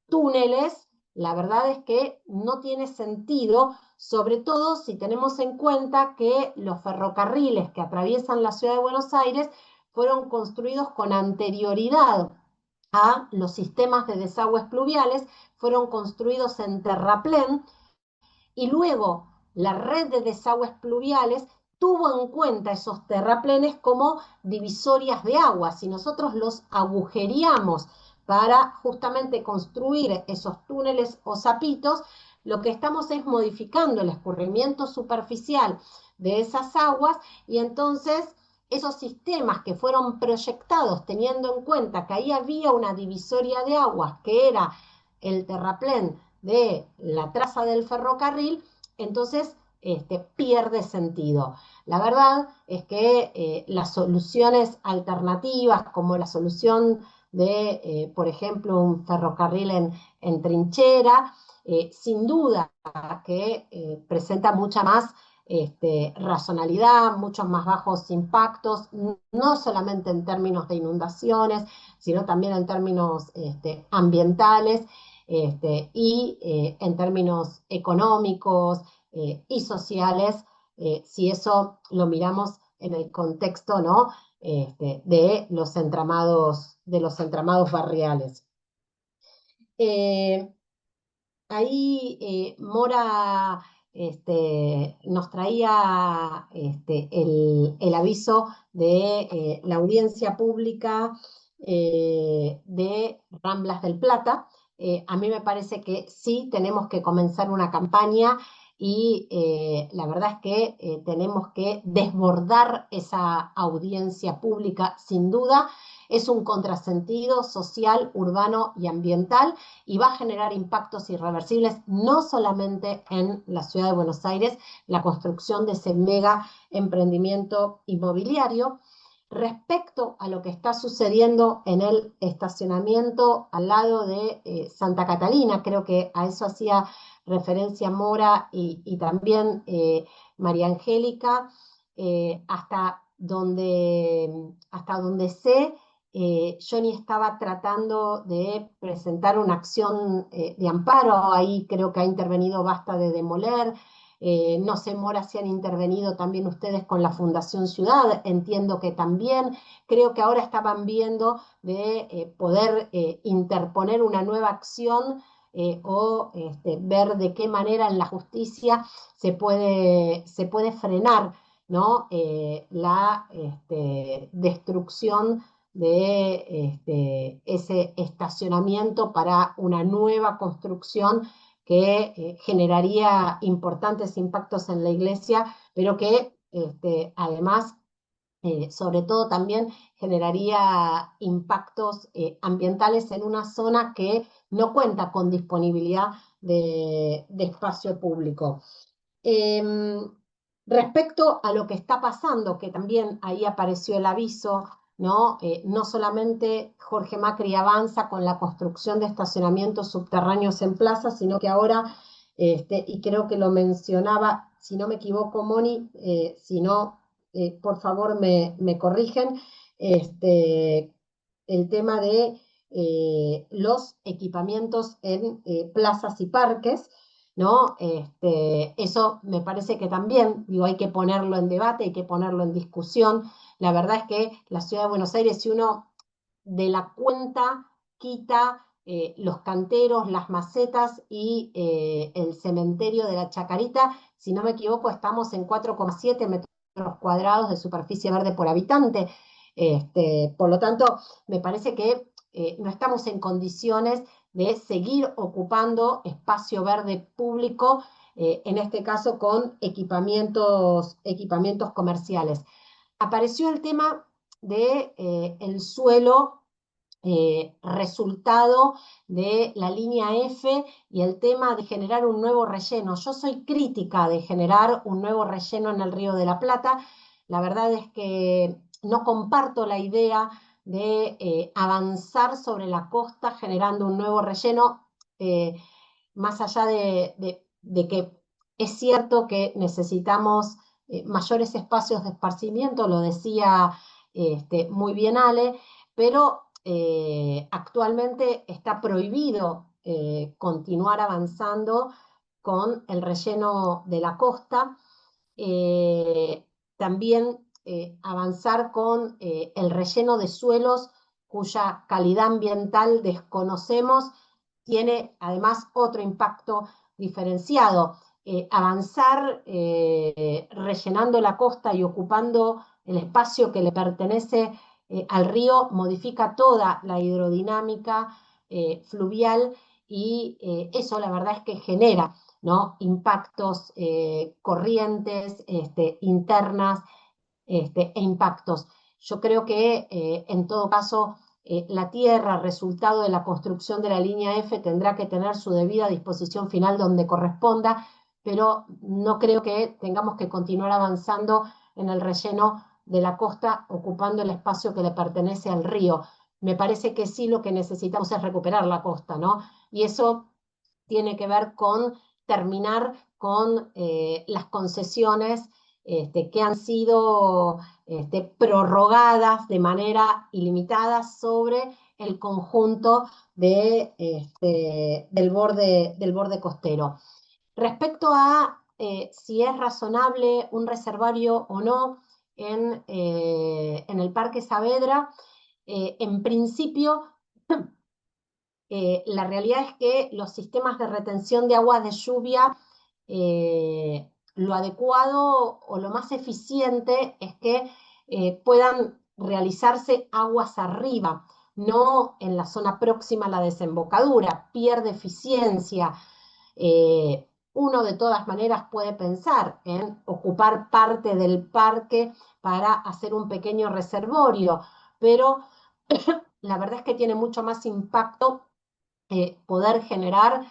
túneles, la verdad es que no tiene sentido, sobre todo si tenemos en cuenta que los ferrocarriles que atraviesan la ciudad de Buenos Aires fueron construidos con anterioridad a los sistemas de desagües pluviales, fueron construidos en terraplén y luego la red de desagües pluviales tuvo en cuenta esos terraplenes como divisorias de agua. Si nosotros los agujereamos para justamente construir esos túneles o zapitos, lo que estamos es modificando el escurrimiento superficial de esas aguas y entonces esos sistemas que fueron proyectados teniendo en cuenta que ahí había una divisoria de aguas que era el terraplén de la traza del ferrocarril, entonces pierde sentido. La verdad es que las soluciones alternativas, como la solución de, por ejemplo, un ferrocarril en trinchera, sin duda que presenta mucha más racionalidad, muchos más bajos impactos, no solamente en términos de inundaciones, sino también en términos ambientales y en términos económicos y sociales, si eso lo miramos en el contexto, ¿no? De los entramados barriales. Ahí Mora nos traía el aviso de la audiencia pública de Ramblas del Plata. A mí me parece que sí tenemos que comenzar una campaña y la verdad es que tenemos que desbordar esa audiencia pública sin duda. Es un contrasentido social, urbano y ambiental y va a generar impactos irreversibles no solamente en la ciudad de Buenos Aires, la construcción de ese mega emprendimiento inmobiliario. Respecto a lo que está sucediendo en el estacionamiento al lado de Santa Catalina, creo que a eso hacía referencia Mora y también María Angélica, hasta donde sé, Johnny estaba tratando de presentar una acción de amparo, ahí creo que ha intervenido Basta de Demoler, no sé, Mora, si han intervenido también ustedes con la Fundación Ciudad, entiendo que también, creo que ahora estaban viendo de poder interponer una nueva acción o ver de qué manera en la justicia se puede frenar, ¿no? La destrucción de ese estacionamiento para una nueva construcción que generaría importantes impactos en la iglesia, pero que además, sobre todo también generaría impactos ambientales en una zona que no cuenta con disponibilidad de espacio público. Respecto a lo que está pasando, que también ahí apareció el aviso, ¿no? No solamente Jorge Macri avanza con la construcción de estacionamientos subterráneos en plazas, sino que ahora, y creo que lo mencionaba, si no me equivoco, Moni, si no, por favor me corrigen, el tema de los equipamientos en plazas y parques, ¿no? Eso me parece que también, digo, hay que ponerlo en debate, hay que ponerlo en discusión. La verdad es que la ciudad de Buenos Aires, si uno de la cuenta quita los canteros, las macetas y el cementerio de la Chacarita, si no me equivoco, estamos en 4,7 metros cuadrados de superficie verde por habitante. Por lo tanto, me parece que no estamos en condiciones de seguir ocupando espacio verde público, en este caso con equipamientos comerciales. Apareció el tema de el suelo resultado de la línea F y el tema de generar un nuevo relleno. Yo soy crítica de generar un nuevo relleno en el Río de la Plata. La verdad es que no comparto la idea de avanzar sobre la costa generando un nuevo relleno, más allá de que es cierto que necesitamos mayores espacios de esparcimiento, lo decía muy bien Ale, pero actualmente está prohibido continuar avanzando con el relleno de la costa, también avanzar con el relleno de suelos cuya calidad ambiental desconocemos, tiene además otro impacto diferenciado. Avanzar rellenando la costa y ocupando el espacio que le pertenece al río modifica toda la hidrodinámica fluvial y eso la verdad es que genera, ¿no?, impactos, corrientes internas e impactos. Yo creo que en todo caso la tierra, resultado de la construcción de la línea F, tendrá que tener su debida disposición final donde corresponda, pero no creo que tengamos que continuar avanzando en el relleno de la costa ocupando el espacio que le pertenece al río. Me parece que sí, lo que necesitamos es recuperar la costa, ¿no? Y eso tiene que ver con terminar con las concesiones que han sido prorrogadas de manera ilimitada sobre el conjunto del borde costero. Respecto a si es razonable un reservorio o no en el Parque Saavedra, en principio la realidad es que los sistemas de retención de aguas de lluvia, lo adecuado o lo más eficiente es que puedan realizarse aguas arriba, no en la zona próxima a la desembocadura, pierde eficiencia. Uno de todas maneras puede pensar en ocupar parte del parque para hacer un pequeño reservorio, pero la verdad es que tiene mucho más impacto poder generar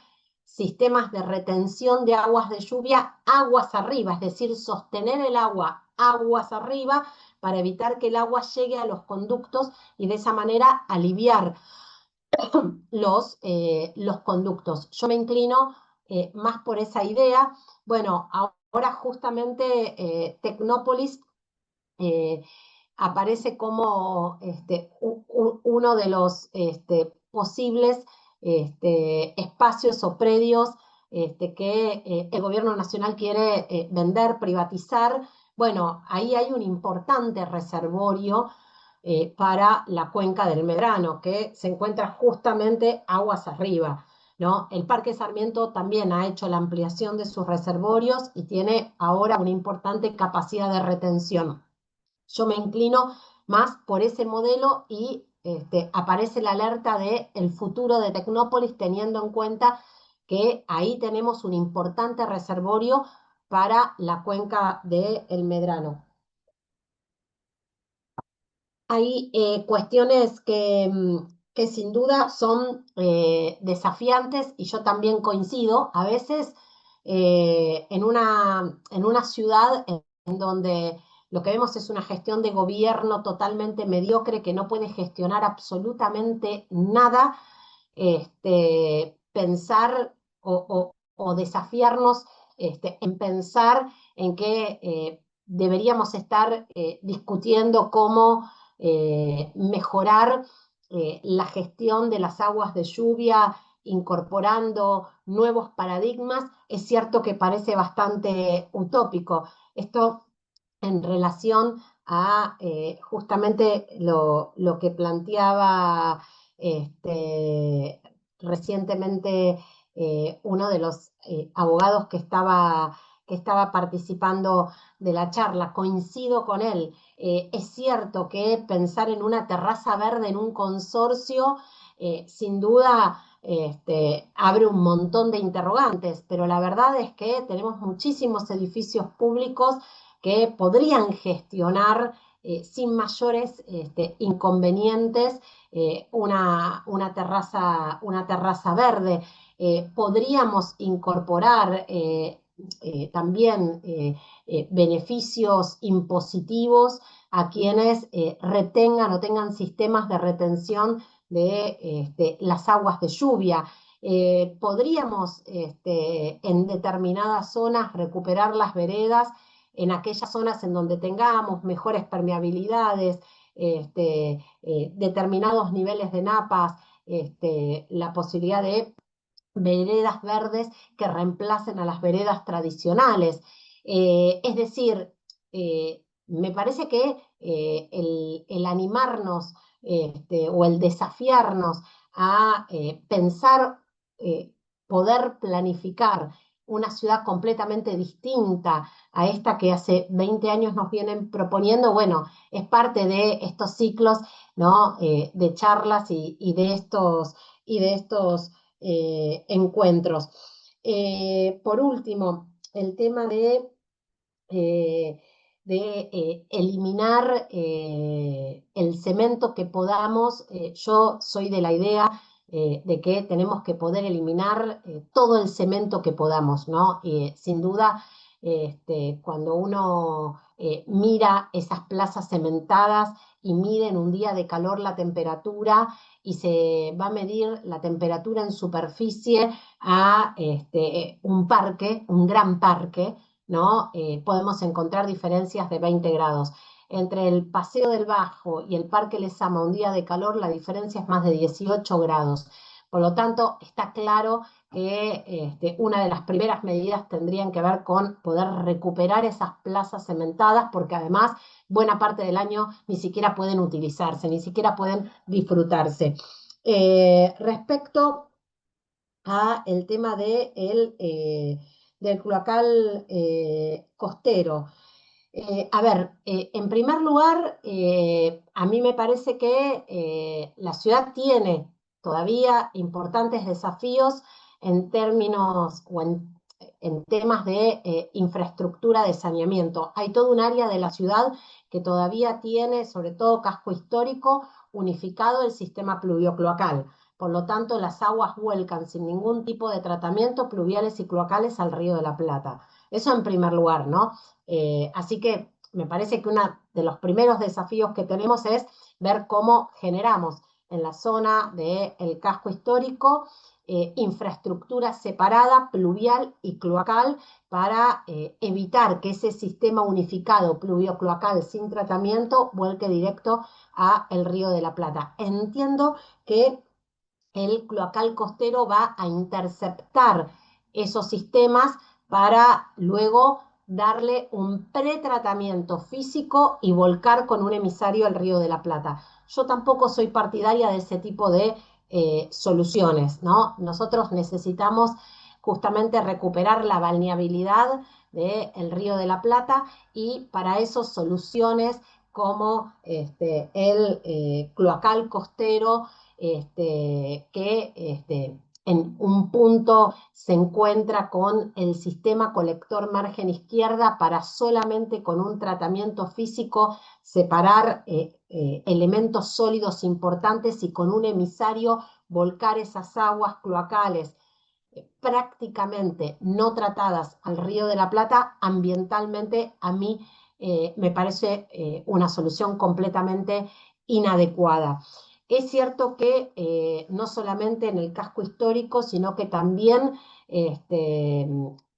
sistemas de retención de aguas de lluvia aguas arriba, es decir, sostener el agua aguas arriba para evitar que el agua llegue a los conductos y de esa manera aliviar los conductos. Yo me inclino más por esa idea. Bueno, ahora justamente Tecnópolis aparece como uno de los posibles espacios o predios que el gobierno nacional quiere vender, privatizar. Bueno, ahí hay un importante reservorio para la cuenca del Medrano, que se encuentra justamente aguas arriba, ¿no? El Parque Sarmiento también ha hecho la ampliación de sus reservorios y tiene ahora una importante capacidad de retención. Yo me inclino más por ese modelo y aparece la alerta del futuro de Tecnópolis, teniendo en cuenta que ahí tenemos un importante reservorio para la cuenca del Medrano. Hay cuestiones que sin duda son desafiantes y yo también coincido. A veces en una ciudad en donde lo que vemos es una gestión de gobierno totalmente mediocre que no puede gestionar absolutamente nada, pensar o desafiarnos en pensar en que deberíamos estar discutiendo cómo mejorar la gestión de las aguas de lluvia, incorporando nuevos paradigmas, es cierto que parece bastante utópico. Esto en relación a justamente lo que planteaba recientemente uno de los abogados que estaba participando de la charla. Coincido con él. Es cierto que pensar en una terraza verde en un consorcio, sin duda, abre un montón de interrogantes, pero la verdad es que tenemos muchísimos edificios públicos que podrían gestionar sin mayores inconvenientes una terraza verde. Podríamos incorporar también beneficios impositivos a quienes retengan o tengan sistemas de retención de las aguas de lluvia. Podríamos en determinadas zonas recuperar las veredas en aquellas zonas en donde tengamos mejores permeabilidades, determinados niveles de napas, la posibilidad de veredas verdes que reemplacen a las veredas tradicionales. Es decir, me parece que el animarnos o el desafiarnos a pensar, poder planificar una ciudad completamente distinta a esta que hace 20 años nos vienen proponiendo, bueno, es parte de estos ciclos, ¿no? De charlas y de estos encuentros. Por último, el tema eh, de eliminar el cemento que podamos. Yo soy de la idea de que tenemos que poder eliminar todo el cemento que podamos, ¿no? Sin duda, cuando uno mira esas plazas cementadas y mide en un día de calor la temperatura y se va a medir la temperatura en superficie a un parque, un gran parque, ¿no? Podemos encontrar diferencias de 20 grados. Entre el Paseo del Bajo y el Parque Lezama, un día de calor, la diferencia es más de 18 grados. Por lo tanto, está claro que una de las primeras medidas tendrían que ver con poder recuperar esas plazas cementadas, porque además buena parte del año ni siquiera pueden utilizarse, ni siquiera pueden disfrutarse. Respecto a el tema del cloacal costero. A ver, en primer lugar, a mí me parece que la ciudad tiene todavía importantes desafíos en términos o en temas de infraestructura de saneamiento. Hay todo un área de la ciudad que todavía tiene, sobre todo casco histórico, unificado el sistema pluvio-cloacal. Por lo tanto, las aguas vuelcan sin ningún tipo de tratamiento pluviales y cloacales al Río de la Plata. Eso en primer lugar, ¿no? Así que me parece que uno de los primeros desafíos que tenemos es ver cómo generamos en la zona del casco histórico infraestructura separada, pluvial y cloacal, para evitar que ese sistema unificado pluvio-cloacal sin tratamiento vuelque directo a el Río de la Plata. Entiendo que el cloacal costero va a interceptar esos sistemas para luego darle un pretratamiento físico y volcar con un emisario al Río de la Plata. Yo tampoco soy partidaria de ese tipo de soluciones, ¿no? Nosotros necesitamos justamente recuperar la balneabilidad del Río de la Plata, y para eso soluciones como el cloacal costero, que en un punto se encuentra con el sistema colector margen izquierda para solamente con un tratamiento físico separar elementos sólidos importantes y con un emisario volcar esas aguas cloacales prácticamente no tratadas al Río de la Plata. Ambientalmente a mí me parece una solución completamente inadecuada. Es cierto que no solamente en el casco histórico, sino que también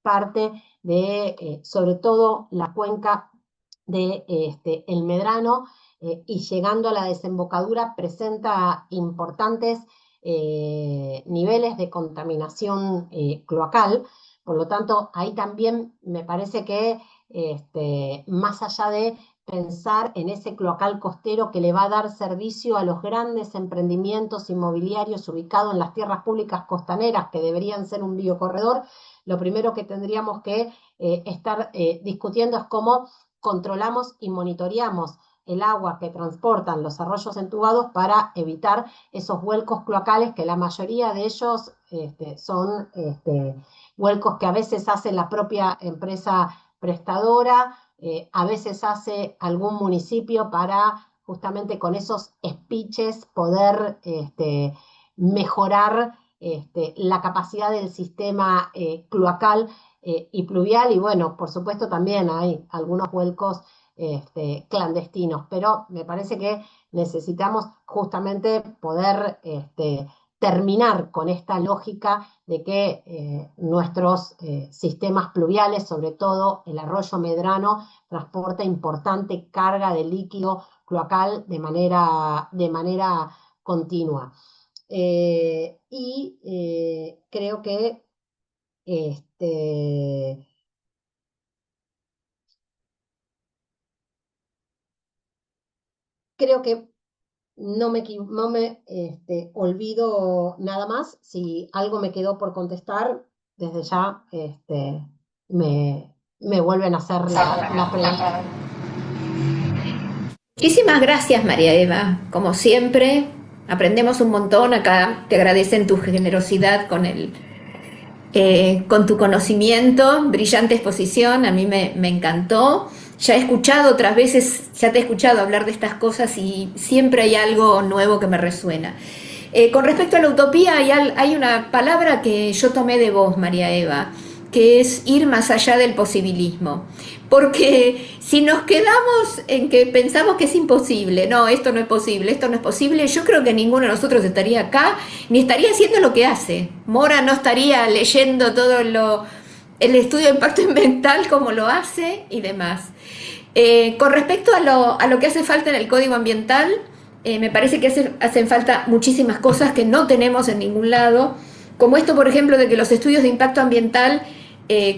parte de, sobre todo, la cuenca de el Medrano, y llegando a la desembocadura presenta importantes niveles de contaminación cloacal. Por lo tanto, ahí también me parece que más allá de pensar en ese cloacal costero que le va a dar servicio a los grandes emprendimientos inmobiliarios ubicados en las tierras públicas costaneras, que deberían ser un biocorredor, lo primero que tendríamos que estar discutiendo es cómo controlamos y monitoreamos el agua que transportan los arroyos entubados para evitar esos vuelcos cloacales, que la mayoría de ellos son vuelcos que a veces hace la propia empresa prestadora, a veces hace algún municipio para justamente con esos espiches poder mejorar la capacidad del sistema cloacal y pluvial. Y bueno, por supuesto también hay algunos vuelcos clandestinos, pero me parece que necesitamos justamente poder terminar con esta lógica de que nuestros sistemas pluviales, sobre todo el arroyo Medrano, transporta importante carga de líquido cloacal de manera continua. Creo que creo que no me olvido nada más. Si algo me quedó por contestar, desde ya me vuelven a hacer la pregunta. Muchísimas gracias, María Eva. Como siempre, aprendemos un montón acá. Te agradecen tu generosidad con tu conocimiento, brillante exposición. A mí me encantó. Ya he escuchado otras veces, ya te he escuchado hablar de estas cosas y siempre hay algo nuevo que me resuena. Con respecto a la utopía, hay una palabra que yo tomé de vos, María Eva, que es ir más allá del posibilismo. Porque si nos quedamos en que pensamos que es imposible, no, esto no es posible, esto no es posible, yo creo que ninguno de nosotros estaría acá, ni estaría haciendo lo que hace. Mora no estaría leyendo el estudio de impacto ambiental como lo hace y demás. Con respecto a lo que hace falta en el código ambiental, me parece que hacen falta muchísimas cosas que no tenemos en ningún lado, como esto, por ejemplo, de que los estudios de impacto ambiental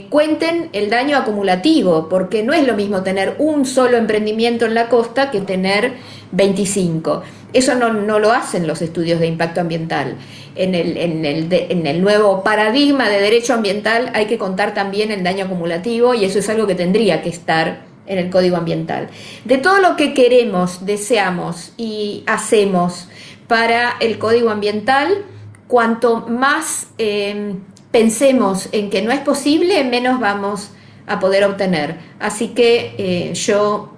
cuenten el daño acumulativo, porque no es lo mismo tener un solo emprendimiento en la costa que tener 25. Eso no lo hacen los estudios de impacto ambiental. En el nuevo paradigma de derecho ambiental hay que contar también el daño acumulativo y eso es algo que tendría que estar en el Código Ambiental. De todo lo que queremos, deseamos y hacemos para el Código Ambiental, cuanto más pensemos en que no es posible, menos vamos a poder obtener. Así que yo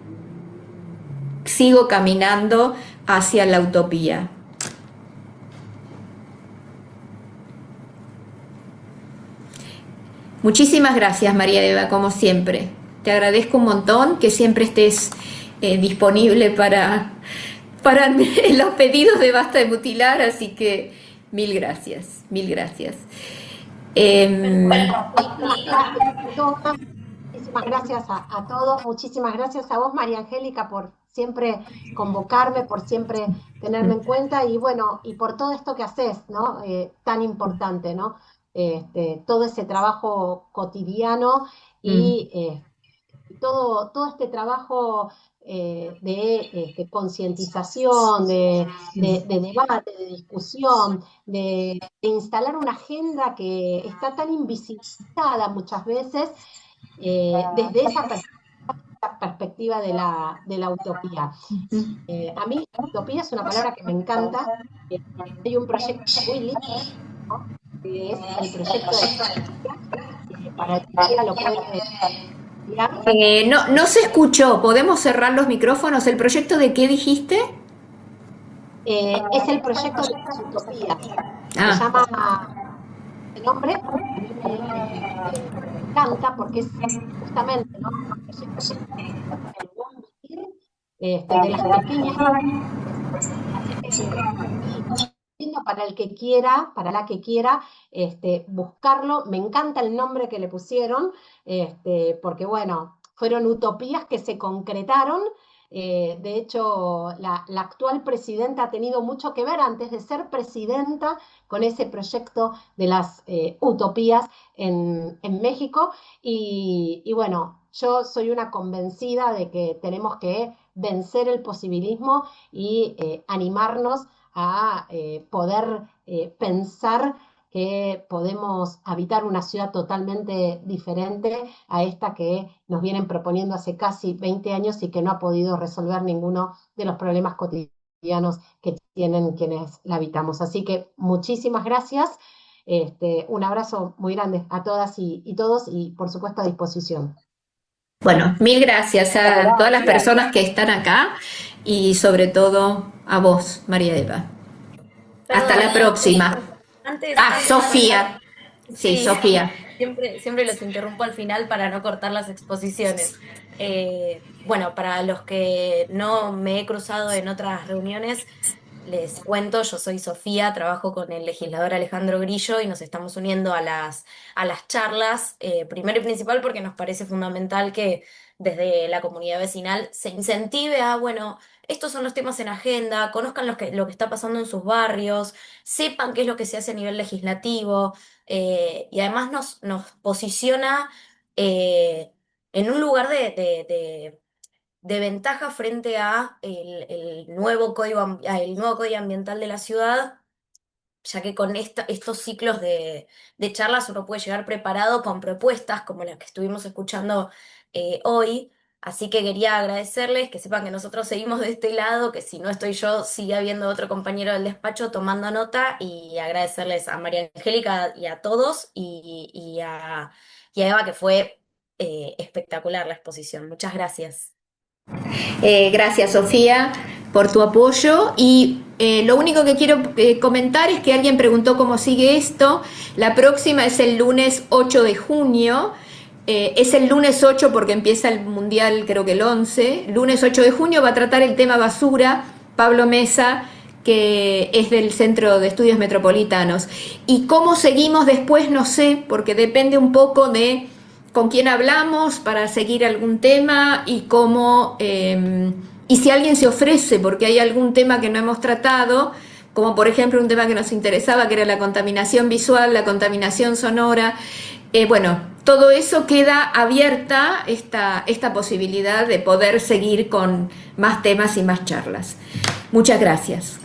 sigo caminando hacia la utopía. Muchísimas gracias, María Eva, como siempre. Te agradezco un montón que siempre estés disponible para los pedidos de Basta de Mutilar, así que mil gracias, mil gracias. Muchísimas gracias a todos, muchísimas gracias a vos, María Angélica, por siempre convocarme, por siempre tenerme en cuenta y bueno, y por todo esto que haces, ¿no? Tan importante, ¿no? Todo ese trabajo cotidiano y todo este trabajo de concientización, de debate, de discusión, de instalar una agenda que está tan invisibilizada muchas veces desde esa perspectiva de la utopía. A mí la utopía es una palabra que me encanta. Hay un proyecto muy lindo, ¿no? Que es el proyecto de para el que lo puede no se escuchó, ¿podemos cerrar los micrófonos? ¿El proyecto de qué dijiste? Es el proyecto de las utopías. Se llama el nombre, a mí me encanta porque es justamente, ¿no? El buen vivir de las pequeñas para el que quiera, para la que quiera buscarlo. Me encanta el nombre que le pusieron, porque bueno, fueron utopías que se concretaron. De hecho, la actual presidenta ha tenido mucho que ver antes de ser presidenta con ese proyecto de las utopías en México. Y bueno, yo soy una convencida de que tenemos que vencer el posibilismo y animarnos a poder pensar que podemos habitar una ciudad totalmente diferente a esta que nos vienen proponiendo hace casi 20 años y que no ha podido resolver ninguno de los problemas cotidianos que tienen quienes la habitamos. Así que muchísimas gracias, un abrazo muy grande a todas y todos y por supuesto a disposición. Bueno, mil gracias a todas las personas que están acá y sobre todo a vos, María Eva. Hasta la próxima. Sofía. Sí, Sofía. Siempre los interrumpo al final para no cortar las exposiciones. Bueno, para los que no me he cruzado en otras reuniones, les cuento, yo soy Sofía, trabajo con el legislador Alejandro Grillo y nos estamos uniendo a las charlas, primero y principal porque nos parece fundamental que desde la comunidad vecinal se incentive a, bueno, estos son los temas en agenda, conozcan lo que está pasando en sus barrios, sepan qué es lo que se hace a nivel legislativo y además nos posiciona en un lugar de ventaja frente a el nuevo código, el nuevo código ambiental de la ciudad, ya que con estos ciclos de charlas uno puede llegar preparado con propuestas como las que estuvimos escuchando hoy. Así que quería agradecerles, que sepan que nosotros seguimos de este lado, que si no estoy yo, sigue habiendo otro compañero del despacho tomando nota, y agradecerles a María Angélica y a todos, y a Eva, que fue espectacular la exposición. Muchas gracias. Gracias, Sofía, por tu apoyo. Y lo único que quiero comentar es que alguien preguntó cómo sigue esto. La próxima es el lunes 8 de junio. Es el lunes 8 porque empieza el Mundial, creo que el 11. Lunes 8 de junio va a tratar el tema basura Pablo Mesa, que es del Centro de Estudios Metropolitanos. Y cómo seguimos después no sé, porque depende un poco de con quién hablamos para seguir algún tema y cómo, y si alguien se ofrece, porque hay algún tema que no hemos tratado, como por ejemplo un tema que nos interesaba, que era la contaminación visual, la contaminación sonora. Bueno, todo eso queda abierta, esta posibilidad de poder seguir con más temas y más charlas. Muchas gracias.